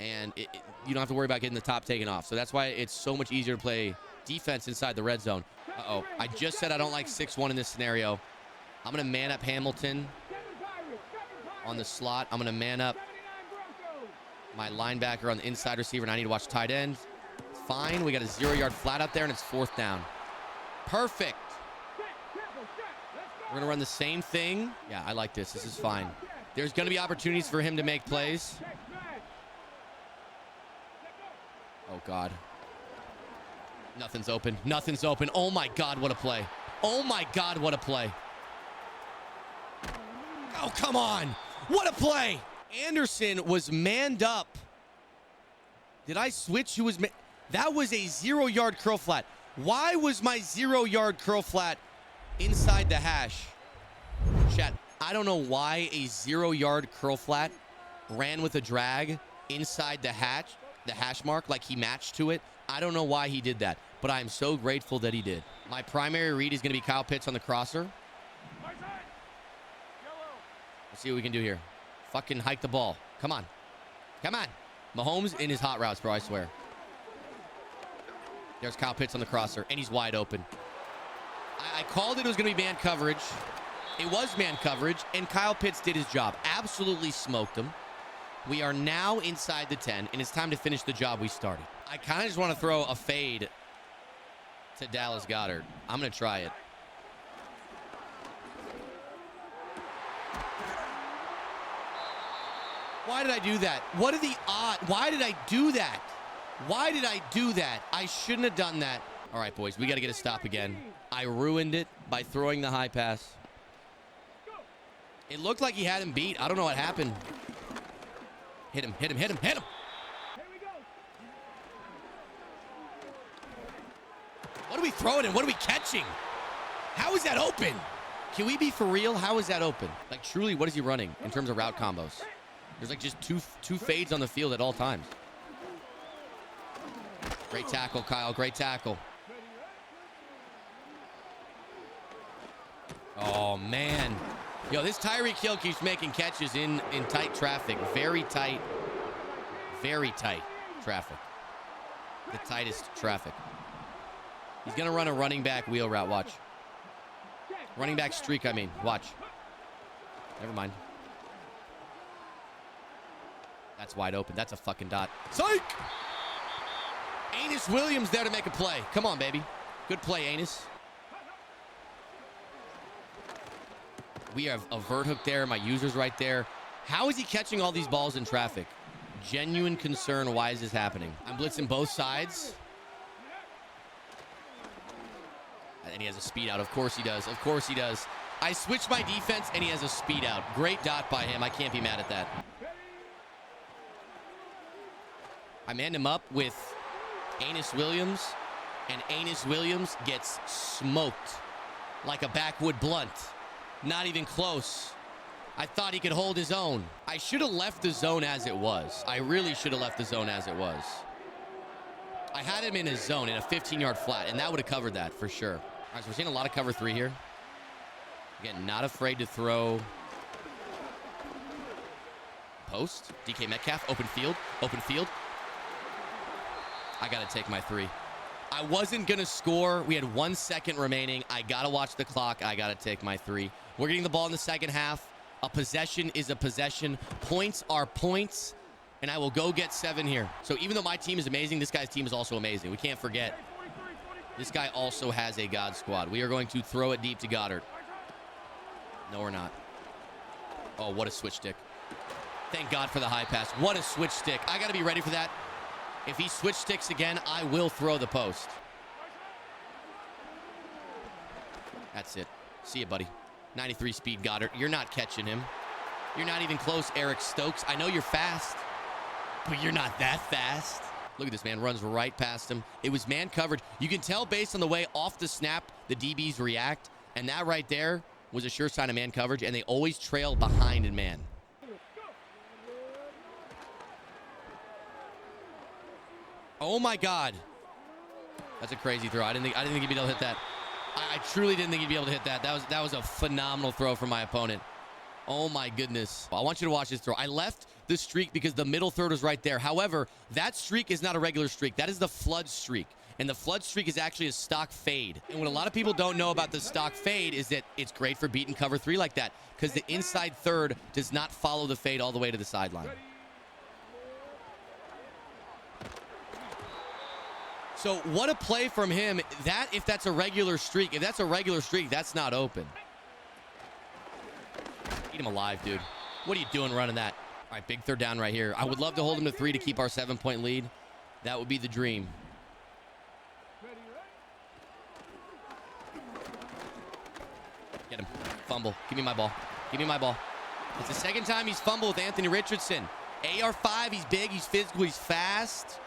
And you don't have to worry about getting the top taken off. So that's why it's so much easier to play defense inside the red zone. Uh-oh. I just said I don't like 6-1 in this scenario. I'm going to man up Hamilton on the slot. I'm going to man up my linebacker on the inside receiver, and I need to watch tight end. Fine. We got a 0-yard flat out there, and it's 4th down. Perfect. We're going to run the same thing. Yeah, I like this. This is fine. There's going to be opportunities for him to make plays. Oh, God. Nothing's open. Nothing's open. Oh, my God, what a play. Oh, my God, what a play. Oh, come on. What a play. Anderson was manned up. Did I switch? Who was... That was a 0-yard curl flat. Why was my 0-yard curl flat inside the hash? Chat, I don't know why a 0-yard curl flat ran with a drag inside the hash mark, like he matched to it. I don't know why he did that, but I'm so grateful that he did. My primary read is going to be Kyle Pitts on the crosser. Let's see what we can do here. Fucking hike the ball. Come on. Come on. Mahomes in his hot routes, bro, I swear. There's Kyle Pitts on the crosser, and he's wide open. I called it was going to be man coverage. It was man coverage, and Kyle Pitts did his job. Absolutely smoked him. We are now inside the 10, and it's time to finish the job we started. I kind of just want to throw a fade to Dallas Goedert. I'm going to try it. Why did I do that? What are the odds? Why did I do that? Why did I do that? I shouldn't have done that. All right, boys, we got to get a stop again. I ruined it by throwing the high pass. It looked like he had him beat. I don't know what happened. Hit him, hit him, hit him, hit him. What are we throwing and what are we catching? How is that open? Can we be for real? How is that open? Like, truly, what is he running in terms of route combos? There's like just two fades on the field at all times. Great tackle, Kyle. Great tackle. Oh, man. Yo, this Tyreek Hill keeps making catches in tight traffic. Very tight traffic. The tightest traffic. He's going to run a running back wheel route. Watch. Running back streak, I mean. Watch. Never mind. That's wide open. That's a fucking dot. Psych! Anus Williams there to make a play. Come on, baby. Good play, Anus. We have a vert hook there. My user's right there. How is he catching all these balls in traffic? Genuine concern. Why is this happening? I'm blitzing both sides. And he has a speed out. Of course he does. Of course he does. I switched my defense, and he has a speed out. Great dot by him. I can't be mad at that. I manned him up with Anus Williams, and Anus Williams gets smoked like a backwood blunt. Not even close. I thought he could hold his own. I should have left the zone as it was. I really should have left the zone as it was. I had him in his zone in a 15-yard flat, and that would have covered that for sure. All right, so we're seeing a lot of cover 3 here. Again, not afraid to throw. Post. DK Metcalf. Open field. Open field. I got to take my 3. I wasn't going to score. We had 1 second remaining. I got to watch the clock. I got to take my 3. We're getting the ball in the second half. A possession is a possession. Points are points. And I will go get 7 here. So even though my team is amazing, this guy's team is also amazing. We can't forget. This guy also has a God squad. We are going to throw it deep to Goddard. No, we're not. Oh, what a switch stick. Thank God for the high pass. What a switch stick. I got to be ready for that. If he switch sticks again, I will throw the post. That's it. See you, buddy. 93 speed, Goddard. You're not catching him. You're not even close, Eric Stokes. I know you're fast, but you're not that fast. Look at this, man. Runs right past him. It was man coverage. You can tell based on the way off the snap the DBs react, and that right there was a sure sign of man coverage, and they always trail behind in man. Oh my God. That's a crazy throw. I didn't think he'd be able to hit that. I truly didn't think he'd be able to hit that. That was a phenomenal throw from my opponent. Oh my goodness. I want you to watch this throw. I left the streak because the middle third was right there. However, that streak is not a regular streak. That is the flood streak. And the flood streak is actually a stock fade. And what a lot of people don't know about the stock fade is that it's great for beating cover 3 like that, because the inside third does not follow the fade all the way to the sideline. So what a play from him. That, if that's a regular streak, that's not open. Eat him alive, dude. What are you doing running that? All right, big third down right here. I would love to hold him to 3 to keep our 7-point lead. That would be the dream. Get him. Fumble. Give me my ball. Give me my ball. It's the second time he's fumbled with Anthony Richardson. AR5, he's big, he's physical, he's fast.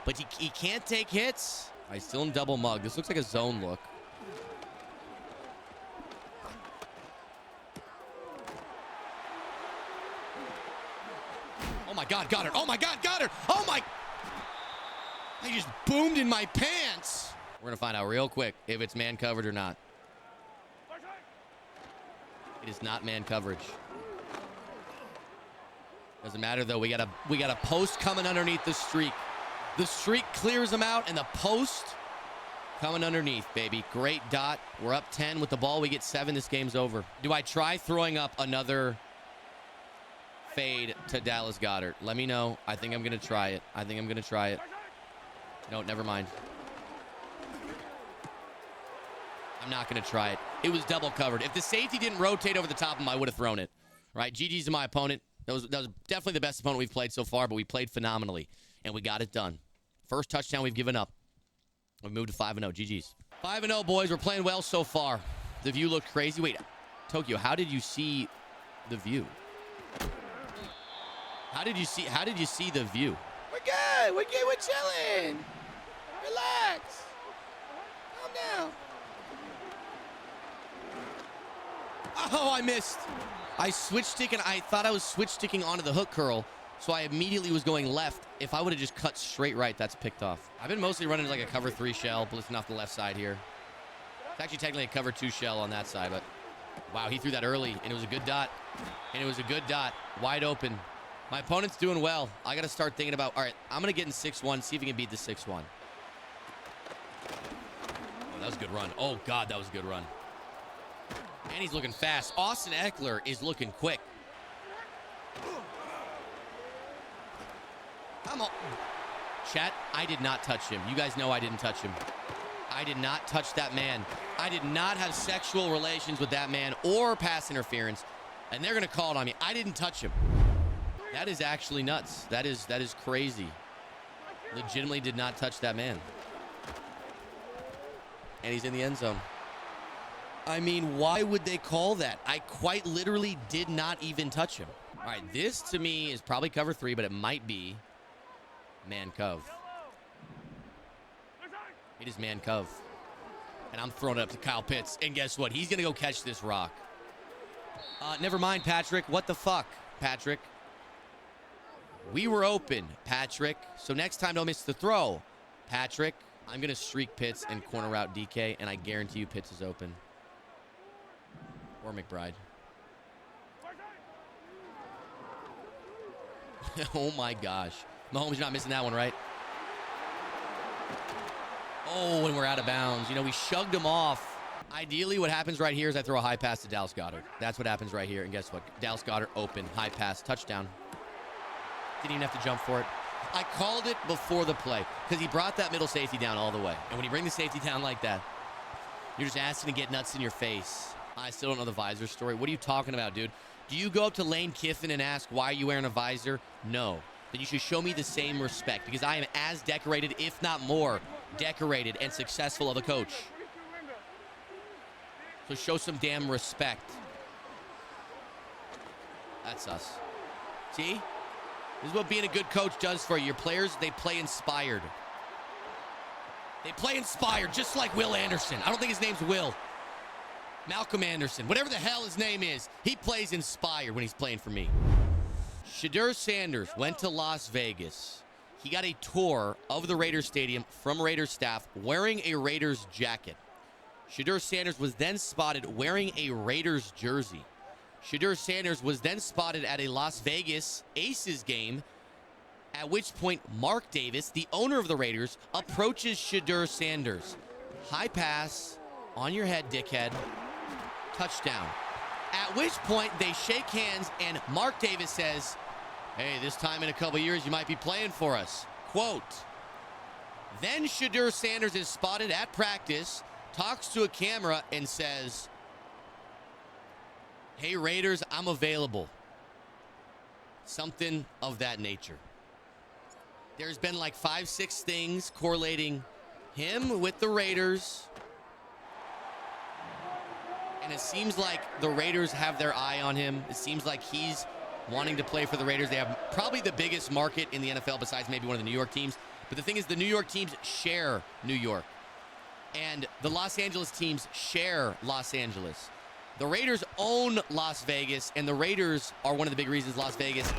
But he can't take hits. He's still in double mug. This looks like a zone look. Oh my God, Goddard. Oh my God, Goddard. Oh my. I just boomed in my pants. We're going to find out real quick if it's man coverage or not. It is not man coverage. Doesn't matter though. We got a post coming underneath the streak. The streak clears them out, and the post coming underneath, baby. Great dot. We're up 10 with the ball. We get 7. This game's over. Do I try throwing up another fade to Dallas Goedert? Let me know. I think I'm going to try it. No, never mind. I'm not going to try it. It was double covered. If the safety didn't rotate over the top of him, I would have thrown it. Right? GG's to my opponent. That was definitely the best opponent we've played so far, but we played phenomenally. And we got it done. First touchdown we've given up. We've moved to 5-0. GG's. 5-0, boys. We're playing well so far. The view looked crazy. Wait, Tokyo, how did you see the view? How did you see the view? We're good. We're chilling. Relax. Calm down. Oh, I missed. I switched stick, and I thought I was switch sticking onto the hook curl. So I immediately was going left. If I would have just cut straight right, that's picked off. I've been mostly running like a cover 3 shell, blitzing off the left side here. It's actually technically a cover 2 shell on that side, but wow, he threw that early, and it was a good dot. Wide open. My opponent's doing well. I got to start thinking about, all right, I'm going to get in 6-1, see if he can beat the 6-1. Oh, that was a good run. Oh, God, that was a good run. And he's looking fast. Austin Eckler is looking quick. Chat, I did not touch him. You guys know I didn't touch him. I did not touch that man. I did not have sexual relations with that man or pass interference. And they're going to call it on me. I didn't touch him. That is actually nuts. That is crazy. Legitimately did not touch that man. And he's in the end zone. I mean, why would they call that? I quite literally did not even touch him. All right, this to me is probably cover 3, but it might be man cove. It is man cove. And I'm throwing it up to Kyle Pitts. And guess what? He's going to go catch this rock. Never mind, Patrick. What the fuck, Patrick? We were open, Patrick. So next time, don't miss the throw, Patrick. I'm going to streak Pitts and corner route DK, and I guarantee you Pitts is open. Or McBride. Oh, my gosh. Mahomes, you're not missing that one, right? Oh, and we're out of bounds. You know, we shugged him off. Ideally, what happens right here is I throw a high pass to Dallas Goedert. That's what happens right here. And guess what? Dallas Goedert open, high pass, touchdown. Didn't even have to jump for it. I called it before the play because he brought that middle safety down all the way. And when you bring the safety down like that, you're just asking to get nuts in your face. I still don't know the visor story. What are you talking about, dude? Do you go up to Lane Kiffin and ask, why are you wearing a visor? No. Then you should show me the same respect because I am as decorated, if not more, decorated and successful of a coach. So show some damn respect. That's us. See? This is what being a good coach does for you. Your players, they play inspired. They play inspired, just like Will Anderson. I don't think his name's Will. Malcolm Anderson. Whatever the hell his name is, he plays inspired when he's playing for me. Shedeur Sanders went to Las Vegas. He got a tour of the Raiders Stadium from Raiders staff wearing a Raiders jacket. Shedeur Sanders was then spotted wearing a Raiders jersey. Shedeur Sanders was then spotted at a Las Vegas Aces game, at which point Mark Davis, the owner of the Raiders, approaches Shedeur Sanders. High pass, on your head, dickhead. Touchdown. At which point they shake hands and Mark Davis says, hey, this time in a couple years you might be playing for us. Quote. Then Shedeur Sanders is spotted at practice, talks to a camera and says, hey, Raiders, I'm available. Something of that nature. There's been like 5-6 things correlating him with the Raiders. And it seems like the Raiders have their eye on him. It seems like he's wanting to play for the Raiders. They have probably the biggest market in the NFL besides maybe one of the New York teams. But the thing is, the New York teams share New York. And the Los Angeles teams share Los Angeles. The Raiders own Las Vegas, and the Raiders are one of the big reasons Las Vegas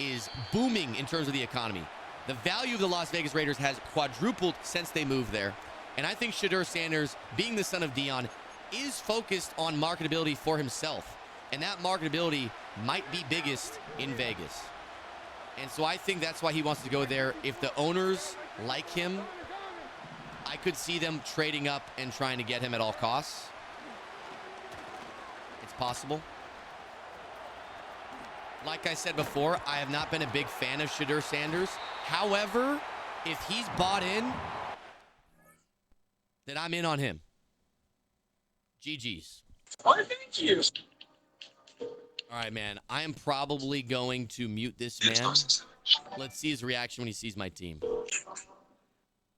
is booming in terms of the economy. The value of the Las Vegas Raiders has quadrupled since they moved there. And I think Shedeur Sanders, being the son of Dion, is focused on marketability for himself. And that marketability might be biggest in Vegas. And so I think that's why he wants to go there. If the owners like him, I could see them trading up and trying to get him at all costs. It's possible. Like I said before, I have not been a big fan of Shedeur Sanders. However, if he's bought in, then I'm in on him. GG's. Why, thank you. All right, man. I am probably going to mute this man. Let's see his reaction when he sees my team.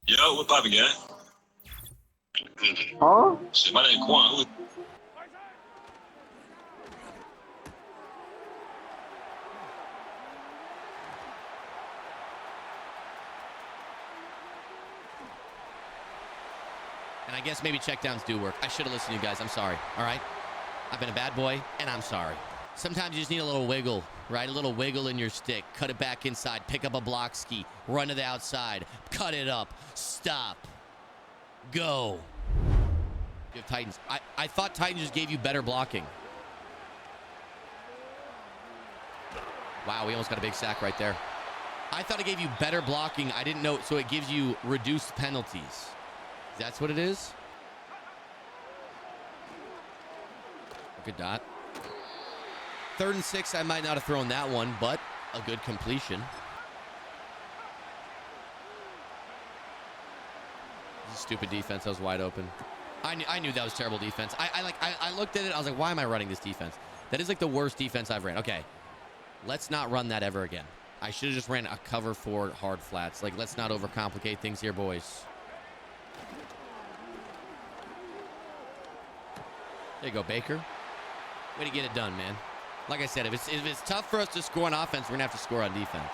Yo, what poppin', guy? Huh? Shit, my name Quan. And I guess maybe checkdowns do work. I should have listened to you guys. I'm sorry. All right? I've been a bad boy, and I'm sorry. Sometimes you just need a little wiggle, right? A little wiggle in your stick. Cut it back inside. Pick up a block ski. Run to the outside. Cut it up. Stop. Go. You have Titans. I thought Titans just gave you better blocking. Wow, we almost got a big sack right there. I thought it gave you better blocking. I didn't know. So it gives you reduced penalties. That's what it is? Good dot. 3rd and 6, I might not have thrown that one, but a good completion. This is stupid defense. I was wide open. I knew that was terrible defense. I looked at it. I was like, why am I running this defense? That is like the worst defense I've ran. Okay. Let's not run that ever again. I should have just ran a cover 4 hard flats. Like, let's not overcomplicate things here, boys. There you go, Baker. Way to get it done, man. Like I said, if it's tough for us to score on offense, we're going to have to score on defense.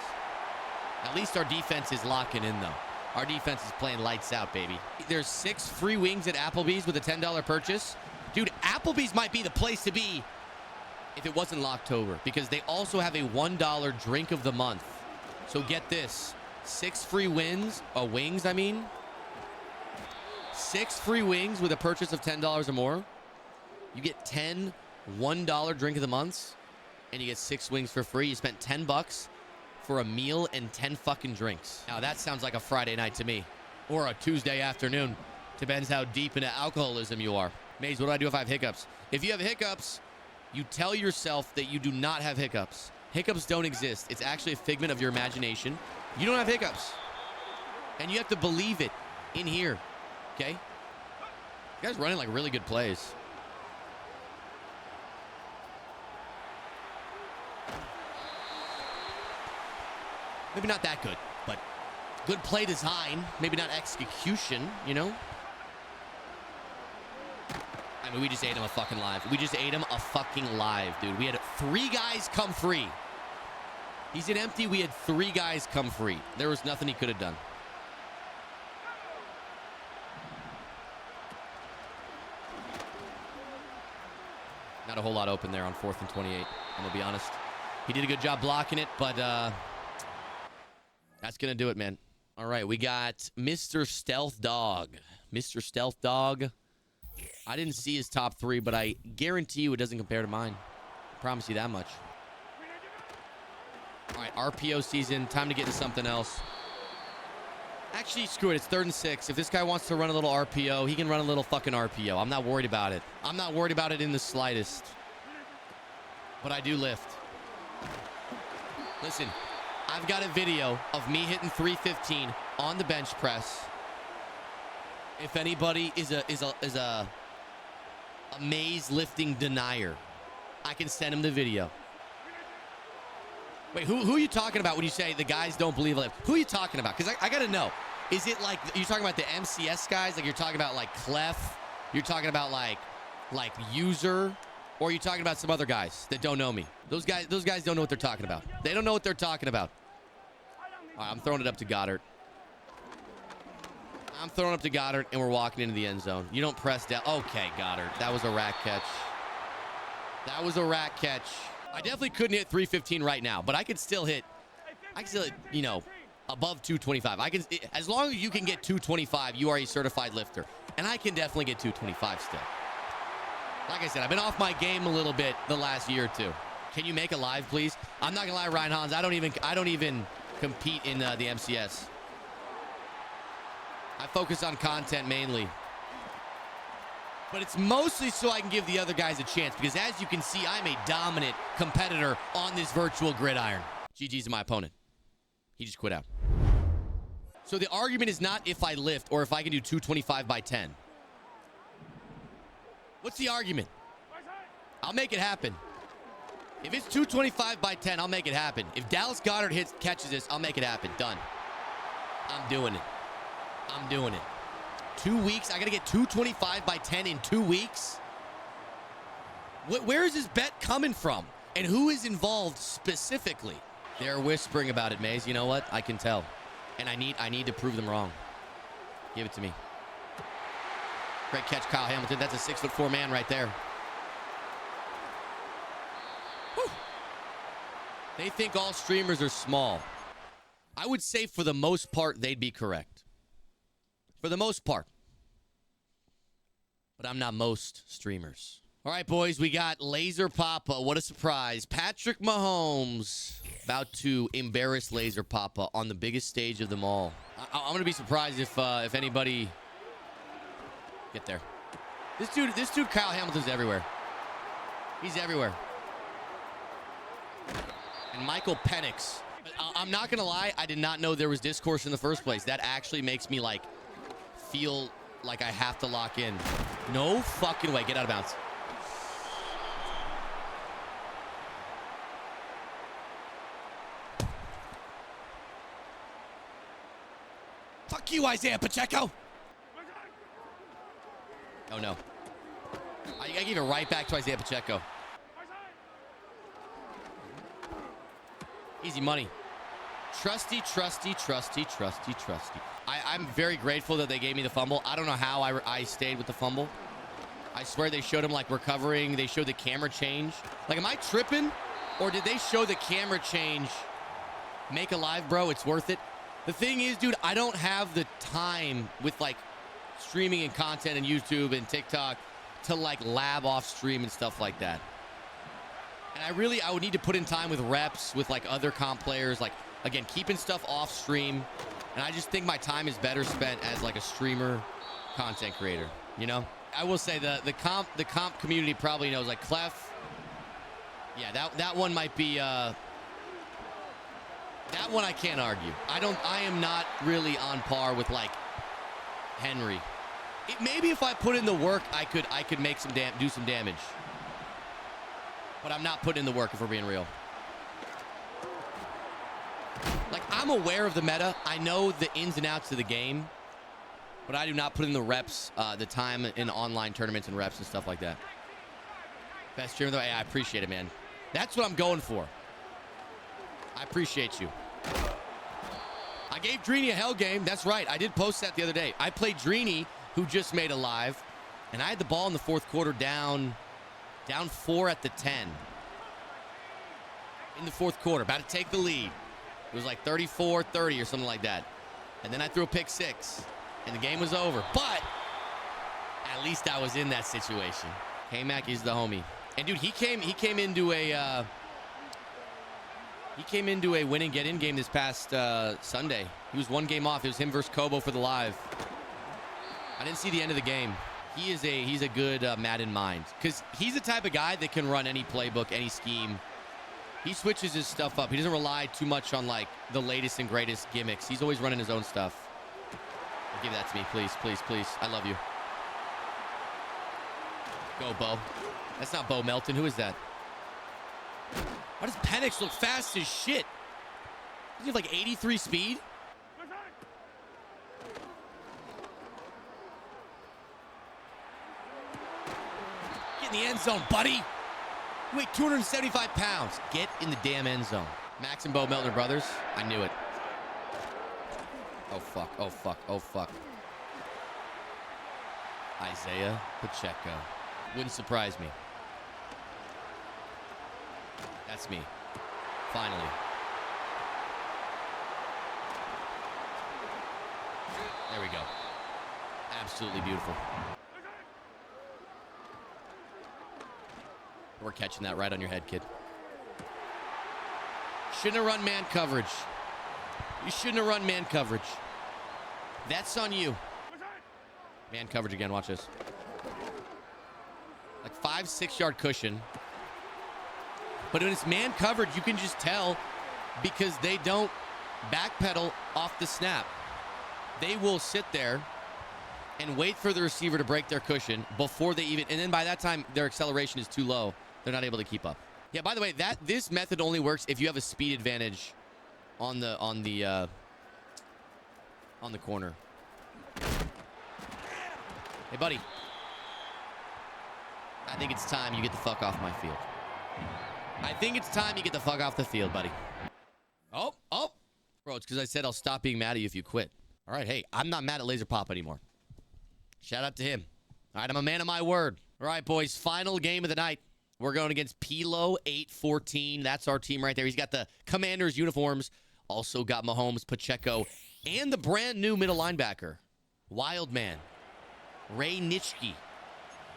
At least our defense is locking in, though. Our defense is playing lights out, baby. There's 6 free wings at Applebee's with a $10 purchase. Dude, Applebee's might be the place to be if it wasn't Locktober, because they also have a $1 drink of the month. So get this. 6 free wings, wings, I mean. 6 free wings with a purchase of $10 or more. You get 10 $1 drink of the months, and you get 6 wings for free. You spent $10 for a meal and 10 fucking drinks. Now that sounds like a Friday night to me, or a Tuesday afternoon. Depends how deep into alcoholism you are. Mayz, what do I do if I have hiccups? If you have hiccups, you tell yourself that you do not have hiccups. Hiccups don't exist. It's actually a figment of your imagination. You don't have hiccups, and you have to believe it in here. Okay, you guys running like really good plays. Maybe not that good, but good play design. Maybe not execution, you know? I mean, we just ate him a fucking live. We just ate him a fucking live, dude. We had 3 guys come free. He's an empty. We had 3 guys come free. There was nothing he could have done. Not a whole lot open there on 4th and 28. I'm going to be honest. He did a good job blocking it, but that's going to do it, man. All right, we got Mr. Stealth Dog. Mr. Stealth Dog. I didn't see his top 3, but I guarantee you it doesn't compare to mine. I promise you that much. All right, RPO season. Time to get into something else. Actually, screw it. It's 3rd and 6. If this guy wants to run a little RPO, he can run a little fucking RPO. I'm not worried about it. I'm not worried about it in the slightest. But I do lift. Listen, I've got a video of me hitting 315 on the bench press. If anybody is a Mayz lifting denier, I can send him the video. Wait, who are you talking about when you say the guys don't believe it? Who are you talking about? Because I got to know. Is it like you're talking about the MCS guys? Like you're talking about like Clef? You're talking about like User? Or are you talking about some other guys that don't know me? Those guys don't know what they're talking about. They don't know what they're talking about. All right, I'm throwing it up to Goddard. I'm throwing up to Goddard, and we're walking into the end zone. You don't press down. Okay, Goddard. That was a rack catch. That was a rack catch. I definitely couldn't hit 315 right now, but I could still hit, you know, above 225. As long as you can get 225, you are a certified lifter. And I can definitely get 225 still. Like I said, I've been off my game a little bit the last year or 2. Can you make a live, please? I'm not gonna lie, Ryan Hans. I don't even compete in the MCS. I focus on content mainly. But it's mostly so I can give the other guys a chance, because as you can see, I'm a dominant competitor on this virtual gridiron. GG's to my opponent. He just quit out. So the argument is not if I lift or if I can do 225 by 10. What's the argument? I'll make it happen. If it's 225 by 10, I'll make it happen. If Dallas Goedert catches this, I'll make it happen. Done. I'm doing it. I'm doing it. 2 weeks? I got to get 225 by 10 in 2 weeks? Where is this bet coming from? And who is involved specifically? They're whispering about it, Mayz. You know what? I can tell. And I need to prove them wrong. Give it to me. Great catch, Kyle Hamilton. That's a 6'4" man right there. Whew. They think all streamers are small. I would say for the most part, they'd be correct. For the most part. But I'm not most streamers. All right, boys, we got Laser Papa. What a surprise. Patrick Mahomes about to embarrass Laser Papa on the biggest stage of them all. I'm going to be surprised if anybody... Get there. This dude, Kyle Hamilton's everywhere. He's everywhere. And Michael Penix. I'm not going to lie. I did not know there was discourse in the first place. That actually makes me, like, feel like I have to lock in. No fucking way. Get out of bounds. you, Isaiah Pacheco. Oh, no. I gave it right back to Isaiah Pacheco. Easy money. Trusty, trusty, trusty, trusty, trusty. I'm very grateful that they gave me the fumble. I don't know how I stayed with the fumble. I swear they showed him, like, recovering. They showed the camera change. Like, am I tripping? Or did they show the camera change? Make a live, bro. It's worth it. The thing is, dude, I don't have the time with, like, streaming and content and YouTube and TikTok to, like, lab off stream and stuff like that. And I would need to put in time with reps, with, like, other comp players. Like, again, keeping stuff off stream. And I just think my time is better spent as, like, a streamer, content creator, you know? I will say the comp community probably knows, like, Clef. Yeah, that one might be, that one I can't argue. I am not really on par with, like, Henry. Maybe if I put in the work, I could make do some damage. But I'm not putting in the work, if we're being real. Like, I'm aware of the meta. I know the ins and outs of the game. But I do not put in the reps, the time in online tournaments and reps and stuff like that. Best streamer, though. Hey, I appreciate it, man. That's what I'm going for. I appreciate you. I gave Dreeny a hell game. That's right. I did post that the other day. I played Dreeny, who just made a live, and I had the ball in the fourth quarter down 4 at the 10. In the fourth quarter, about to take the lead. It was like 34-30 or something like that. And then I threw a pick 6. And the game was over. But at least I was in that situation. K-Mac is the homie. And dude, he came into a win and get in game this past Sunday. He was 1 game off. It was him versus Kobo for the live. I didn't see the end of the game. He's a good Madden mind, because he's the type of guy that can run any playbook, any scheme. He switches his stuff up. He doesn't rely too much on, like, the latest and greatest gimmicks. He's always running his own stuff. Give that to me, please, please, please. I love you. Go, Bo. That's not Bo Melton. Who is that? Why does Penix look fast as shit? Does he have like 83 speed? Get in the end zone, buddy. You weigh 275 pounds. Get in the damn end zone. Max and Bo Melton are brothers. I knew it. Oh, fuck. Oh, fuck. Oh, fuck. Isaiah Pacheco. Wouldn't surprise me. That's me. Finally. There we go. Absolutely beautiful. We're catching that right on your head, kid. Shouldn't have run man coverage. You shouldn't have run man coverage. That's on you. Man coverage again. Watch this. Like 5-6 yard cushion. But when it's man coverage, you can just tell because they don't backpedal off the snap. They will sit there and wait for the receiver to break their cushion before they even, and then by that time their acceleration is too low. They're not able to keep up. Yeah, by the way, this method only works if you have a speed advantage on the corner. Hey, buddy. I think it's time you get the fuck off my field. I think it's time you get the fuck off the field, buddy. Oh. Bro, it's because I said I'll stop being mad at you if you quit. All right, hey, I'm not mad at Laser Pop anymore. Shout out to him. All right, I'm a man of my word. All right, boys, final game of the night. We're going against Pilo 814. That's our team right there. He's got the Commanders uniforms. Also got Mahomes, Pacheco, and the brand new middle linebacker, Wild Man, Ray Nitschke.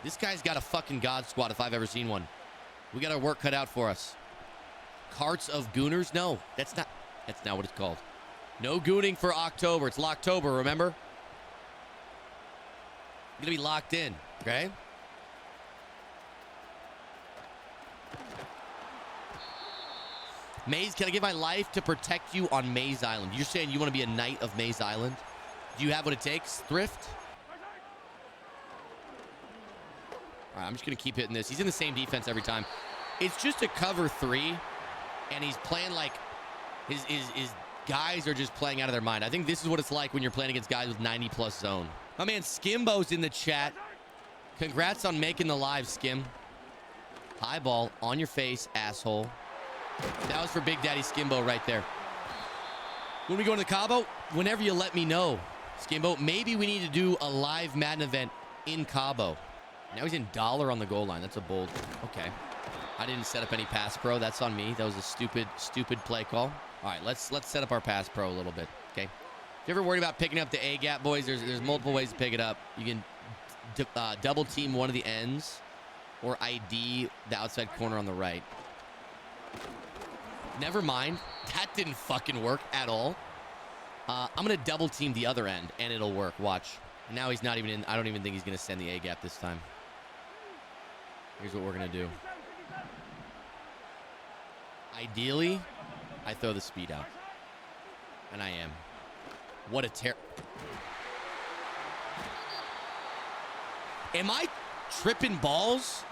This guy's got a fucking God squad if I've ever seen one. We got our work cut out for us. Carts of Gooners? No, that's not what it's called. No gooning for October. It's Locktober, remember? You're gonna be locked in, okay? Mayz, can I give my life to protect you on Mayz Island? You're saying you want to be a knight of Mayz Island? Do you have what it takes? Thrift? All right, I'm just going to keep hitting this. He's in the same defense every time. It's just a cover 3, and he's playing like his guys are just playing out of their mind. I think this is what it's like when you're playing against guys with 90-plus zone. My man Skimbo's in the chat. Congrats on making the live, Skim. High ball on your face, asshole. That was for Big Daddy Skimbo right there. When we go to the Cabo, whenever you let me know, Skimbo, maybe we need to do a live Madden event in Cabo. Now he's in dollar on the goal line. That's a bold. Okay. I didn't set up any pass pro. That's on me. That was a stupid play call. All right, let's set up our pass pro a little bit, okay? If you're ever worried about picking up the A gap, boys, there's multiple ways to pick it up. You can double team one of the ends or ID the outside corner on the right. Never mind. That didn't fucking work at all. I'm going to double team the other end, and it'll work. Watch. Now he's not even in. I don't even think he's going to send the A gap this time. Here's what we're going to do. Ideally, I throw the speed out. And I am. What a Am I tripping balls?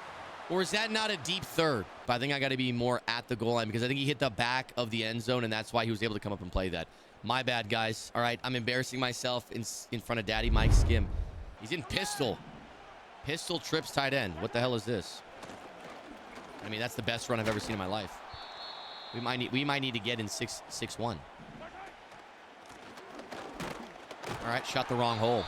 Or is that not a deep third? But I think I got to be more at the goal line because I think he hit the back of the end zone, and that's why he was able to come up and play that. My bad, guys. All right, I'm embarrassing myself in front of Daddy Mike Skim. He's in pistol. Pistol trips tight end. What the hell is this? I mean, that's the best run I've ever seen in my life. We might need to get in 6-6-1. All right, shot the wrong hole.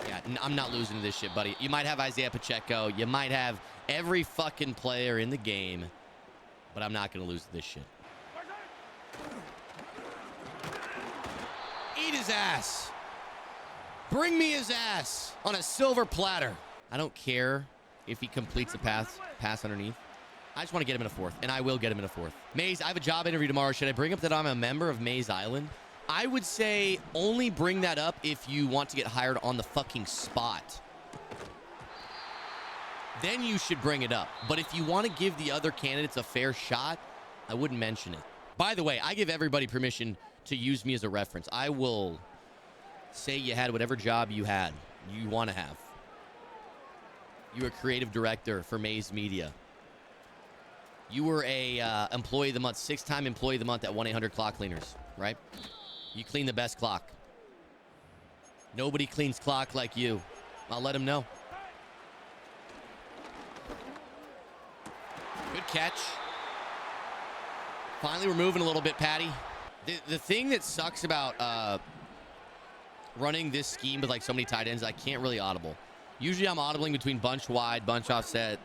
Yeah, I'm not losing to this shit, buddy. You might have Isaiah Pacheco. You might have every fucking player in the game, but I'm not going to lose to this shit. Eat his ass. Bring me his ass on a silver platter. I don't care if he completes a pass underneath. I just want to get him in a fourth, and I will get him in a fourth. Mayz, I have a job interview tomorrow. Should I bring up that I'm a member of Mayz Island? I would say only bring that up if you want to get hired on the fucking spot. Then you should bring it up. But if you want to give the other candidates a fair shot, I wouldn't mention it. By the way, I give everybody permission to use me as a reference. I will say you had whatever job you want to have. You were creative director for Mayz Media. You were a employee of the month, 6-time employee of the month at 1-800 Clock Cleaners, right? You clean the best clock. Nobody cleans clock like you. I'll let him know. Good catch. Finally, we're moving a little bit, Patty. The thing that sucks about running this scheme with like so many tight ends, I can't really audible. Usually I'm audibling between bunch wide, bunch offset,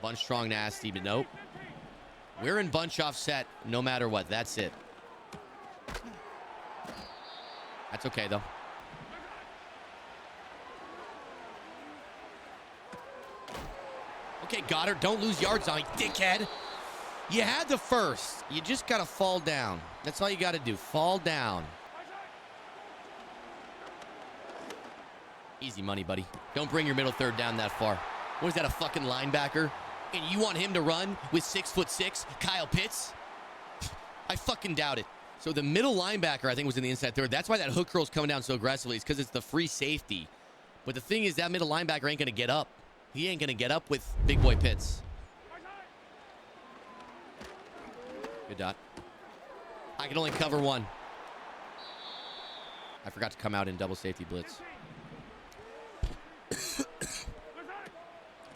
bunch strong nasty, but nope. We're in bunch offset no matter what. That's it. That's okay, though. Okay, Goddard, don't lose yards on me, dickhead. You had the first. You just got to fall down. That's all you got to do. Fall down. Easy money, buddy. Don't bring your middle third down that far. What is that, a fucking linebacker? And you want him to run with 6'6" Kyle Pitts? I fucking doubt it. So the middle linebacker, I think, was in the inside third. That's why that hook curl's coming down so aggressively. It's because it's the free safety. But the thing is, that middle linebacker ain't going to get up. He ain't going to get up with big boy Pitts. Good dot. I can only cover one. I forgot to come out in double safety blitz.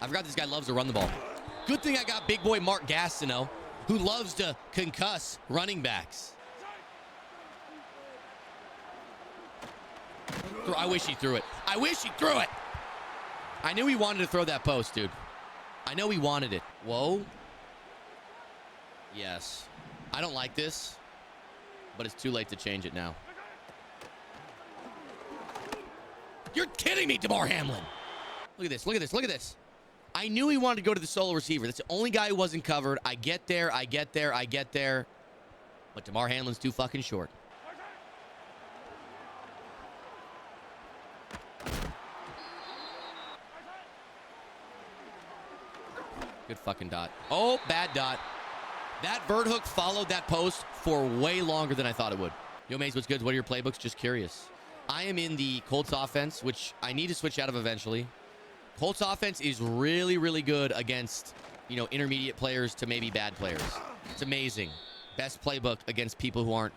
I forgot this guy loves to run the ball. Good thing I got big boy Mark Gastineau, who loves to concuss running backs. I wish he threw it. I wish he threw it. I knew he wanted to throw that post, dude. I know he wanted it. Whoa. Yes. I don't like this, but it's too late to change it now. You're kidding me, DeMar Hamlin. Look at this. Look at this. Look at this. I knew he wanted to go to the solo receiver. That's the only guy who wasn't covered. I get there. I get there. I get there. But DeMar Hamlin's too fucking short. Good fucking dot. Oh, bad dot. That vert hook followed that post for way longer than I thought it would. Yo, Mayz, what's good? What are your playbooks? Just curious. I am in the Colts offense, which I need to switch out of eventually. Colts offense is really, really good against, intermediate players to maybe bad players. It's amazing. best playbook against people who aren't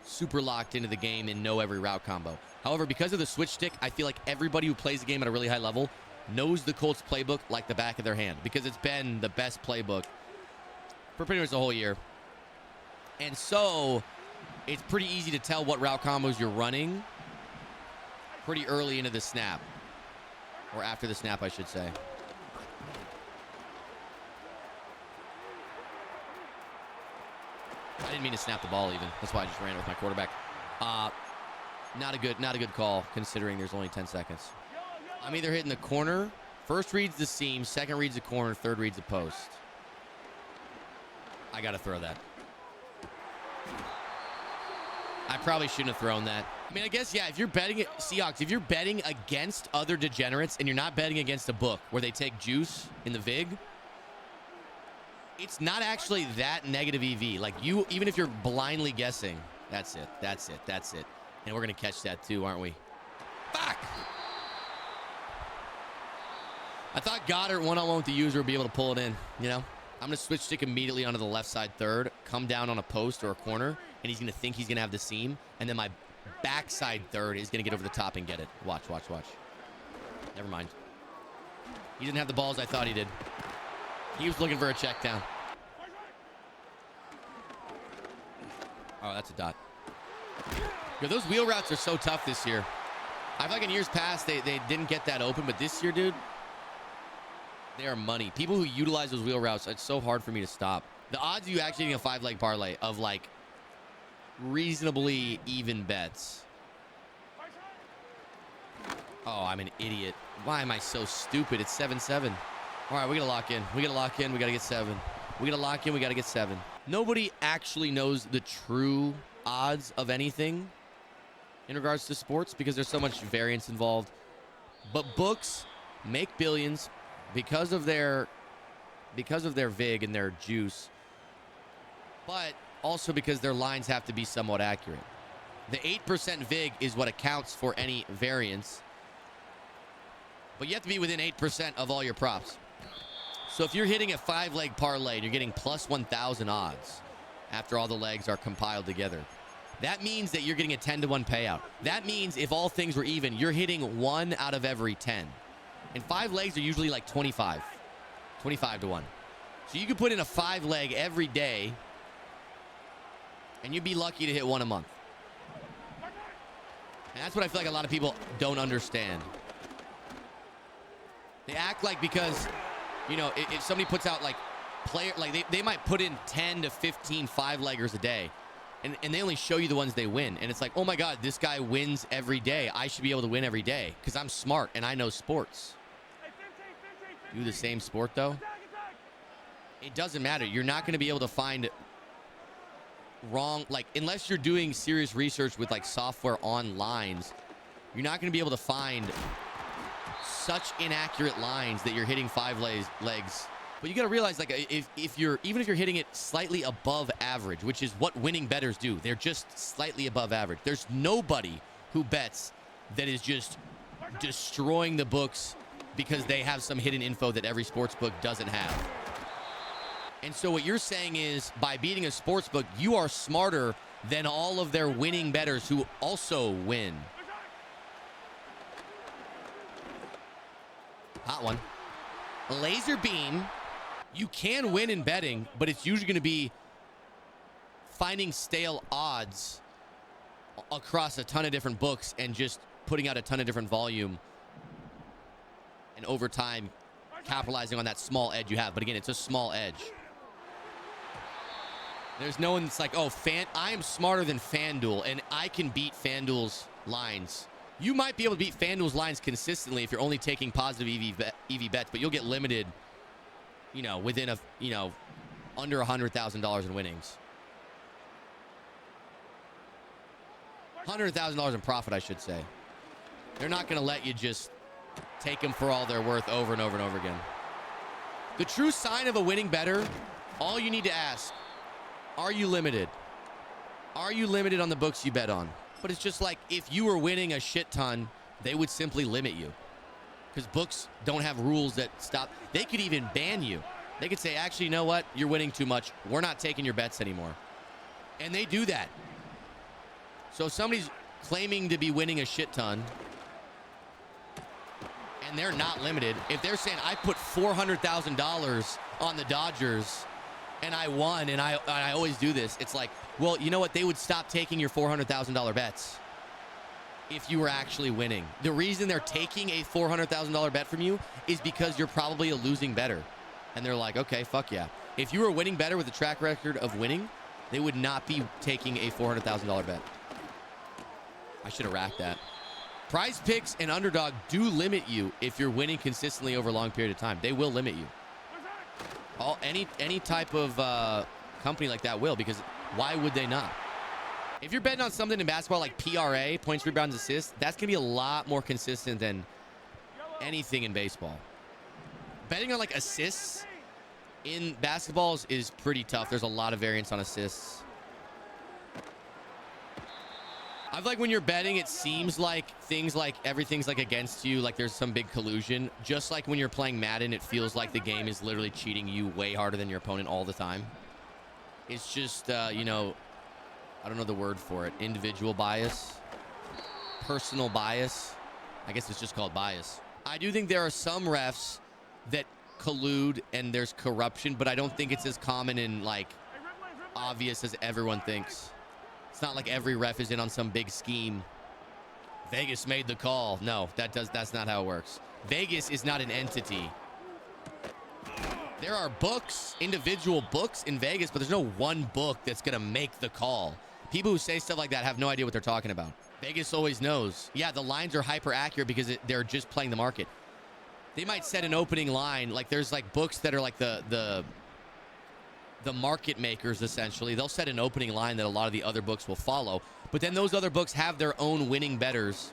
super locked into the game and know every route combo. However, because of the switch stick, I feel like everybody who plays the game at a really high level knows the Colts playbook like the back of their hand, because it's been the best playbook for pretty much the whole year. And so it's pretty easy to tell what route combos you're running pretty early into the snap, or after the snap, I should say. I didn't mean to snap the ball even. That's why I just ran it with my quarterback. Not a good call, considering there's only 10 seconds. I'm either hitting the corner. First reads the seam, second reads the corner, third reads the post. I got to throw that. I probably shouldn't have thrown that. I mean, I guess, yeah, if you're betting Seahawks, if you're betting against other degenerates and you're not betting against a book where they take juice in the VIG, it's not actually that negative EV. Like, you, even if you're blindly guessing, that's it. And we're going to catch that too, aren't we? Fuck! I thought Goddard one-on-one with the user would be able to pull it in, you know? I'm going to switch stick immediately onto the left side third, come down on a post or a corner, and he's going to think he's going to have the seam, and then my backside third is going to get over the top and get it. Watch. Never mind. He didn't have the balls I thought he did. He was looking for a check down. Oh, that's a dot. Yo, those wheel routes are so tough this year. I feel like in years past, they didn't get that open, but this year, dude, they are money. People who utilize those wheel routes, it's so hard for me to stop. The odds of you actually getting a 5-leg parlay of, like, reasonably even bets. Oh, I'm an idiot. Why am I so stupid? It's 7-7. All right, we got to lock in. We got to get 7. We got to lock in. We got to get 7. Nobody actually knows the true odds of anything in regards to sports because there's so much variance involved. But books make billions because of their VIG and their juice, but also because their lines have to be somewhat accurate. The 8% VIG is what accounts for any variance, but you have to be within 8% of all your props. So if you're hitting a 5-leg parlay and you're getting plus 1,000 odds after all the legs are compiled together, that means that you're getting a 10-to-1 payout. That means if all things were even, you're hitting 1 out of every 10. And 5 legs are usually like 25 to 1. So you could put in a 5-leg every day and you'd be lucky to hit 1 a month. And that's what I feel like a lot of people don't understand. They act like because, you know, if somebody puts out like they might put in 10 to 15 5-leggers a day, and they only show you the ones they win. And it's like, oh my God, this guy wins every day. I should be able to win every day because I'm smart and I know sports. Do the same sport though? It doesn't matter. You're not going to be able to find wrong, like, unless you're doing serious research with like software on lines, you're not going to be able to find such inaccurate lines that you're hitting 5 legs. But you got to realize, like, even if you're hitting it slightly above average, which is what winning bettors do, they're just slightly above average. There's nobody who bets that is just destroying the books because they have some hidden info that every sports book doesn't have. And so what you're saying is, by beating a sports book, you are smarter than all of their winning bettors who also win. Hot one. Laser beam. You can win in betting, but it's usually going to be finding stale odds across a ton of different books and just putting out a ton of different volume. And over time, capitalizing on that small edge you have. But again, it's a small edge. There's no one that's like, oh, I am smarter than FanDuel, and I can beat FanDuel's lines. You might be able to beat FanDuel's lines consistently if you're only taking positive EV bets, but you'll get limited, you know, within under $100,000 in winnings. $100,000 in profit, I should say. They're not going to let you just take them for all they're worth over and over and over again. The true sign of a winning bettor, all you need to ask, are you limited? Are you limited on the books you bet on? But it's just like if you were winning a shit ton, they would simply limit you. Because books don't have rules that stop. They could even ban you. They could say, actually, you know what? You're winning too much. We're not taking your bets anymore. And they do that. So if somebody's claiming to be winning a shit ton, and they're not limited, if they're saying, I put $400,000 on the Dodgers, and I won, and I always do this, it's like, well, you know what? They would stop taking your $400,000 bets if you were actually winning. The reason they're taking a $400,000 bet from you is because you're probably a losing bettor. And they're like, okay, fuck yeah. If you were a winning bettor with a track record of winning, they would not be taking a $400,000 bet. I should have racked that. Prize Picks and Underdog do limit you if you're winning consistently over a long period of time. They will limit you. Any type of company like that will, because why would they not? If you're betting on something in basketball like PRA, points, rebounds, assists, that's going to be a lot more consistent than anything in baseball. Betting on like assists in basketballs is pretty tough. There's a lot of variance on assists. I feel like when you're betting, it seems like everything's like against you, like there's some big collusion. Just like when you're playing Madden, it feels like the game is literally cheating you way harder than your opponent all the time. It's just, you know, I don't know the word for it. Individual bias, personal bias. I guess it's just called bias. I do think there are some refs that collude and there's corruption, but I don't think it's as common and like obvious as everyone thinks. It's not like every ref is in on some big scheme. Vegas made the call. No, that's not how it works. Vegas is not an entity. There are books, individual books in Vegas, but there's no one book that's going to make the call. People who say stuff like that have no idea what they're talking about. Vegas always knows. Yeah, the lines are hyper accurate because they're just playing the market. They might set an opening line. Like there's like books that are like the market makers, essentially. They'll set an opening line that a lot of the other books will follow. But then those other books have their own winning bettors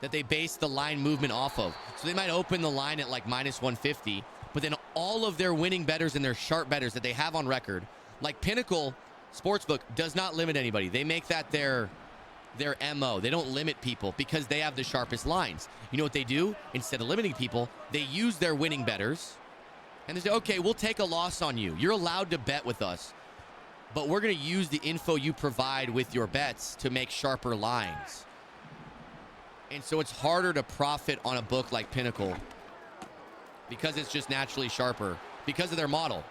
that they base the line movement off of. So they might open the line at like minus 150, but then all of their winning bettors and their sharp bettors that they have on record, like Pinnacle Sportsbook does not limit anybody. They make that their MO. They don't limit people because they have the sharpest lines. You know what they do? Instead of limiting people, they use their winning bettors. And they say, okay, we'll take a loss on you. You're allowed to bet with us, but we're going to use the info you provide with your bets to make sharper lines. And so it's harder to profit on a book like Pinnacle because it's just naturally sharper because of their model.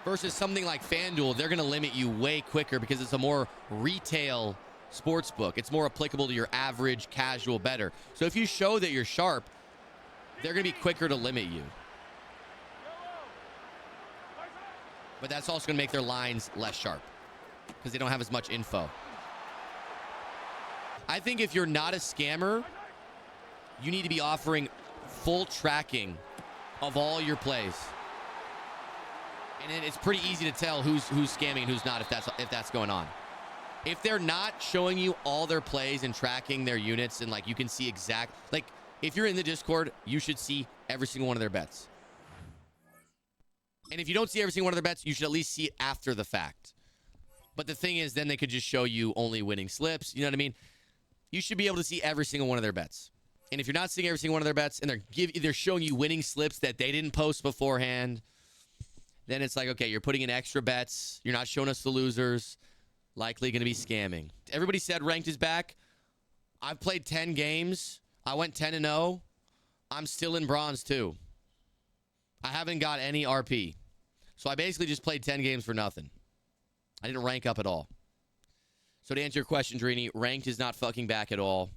Versus something like FanDuel, they're going to limit you way quicker because it's a more retail sports book. It's more applicable to your average casual bettor. So if you show that you're sharp, they're going to be quicker to limit you. But that's also going to make their lines less sharp because they don't have as much info. I think if you're not a scammer, you need to be offering full tracking of all your plays. And it's pretty easy to tell who's scamming and who's not if that's going on. If they're not showing you all their plays and tracking their units and like you can see like if you're in the Discord, you should see every single one of their bets. And if you don't see every single one of their bets, you should at least see it after the fact. But the thing is, then they could just show you only winning slips. You know what I mean? You should be able to see every single one of their bets. And if you're not seeing every single one of their bets and they're showing you winning slips that they didn't post beforehand, then it's like, okay, you're putting in extra bets. You're not showing us the losers. Likely going to be scamming. Everybody said ranked is back. I've played 10 games. I went 10-0. I'm still in bronze too. I haven't got any RP. So I basically just played 10 games for nothing. I didn't rank up at all. So to answer your question, Drini, ranked is not fucking back at all.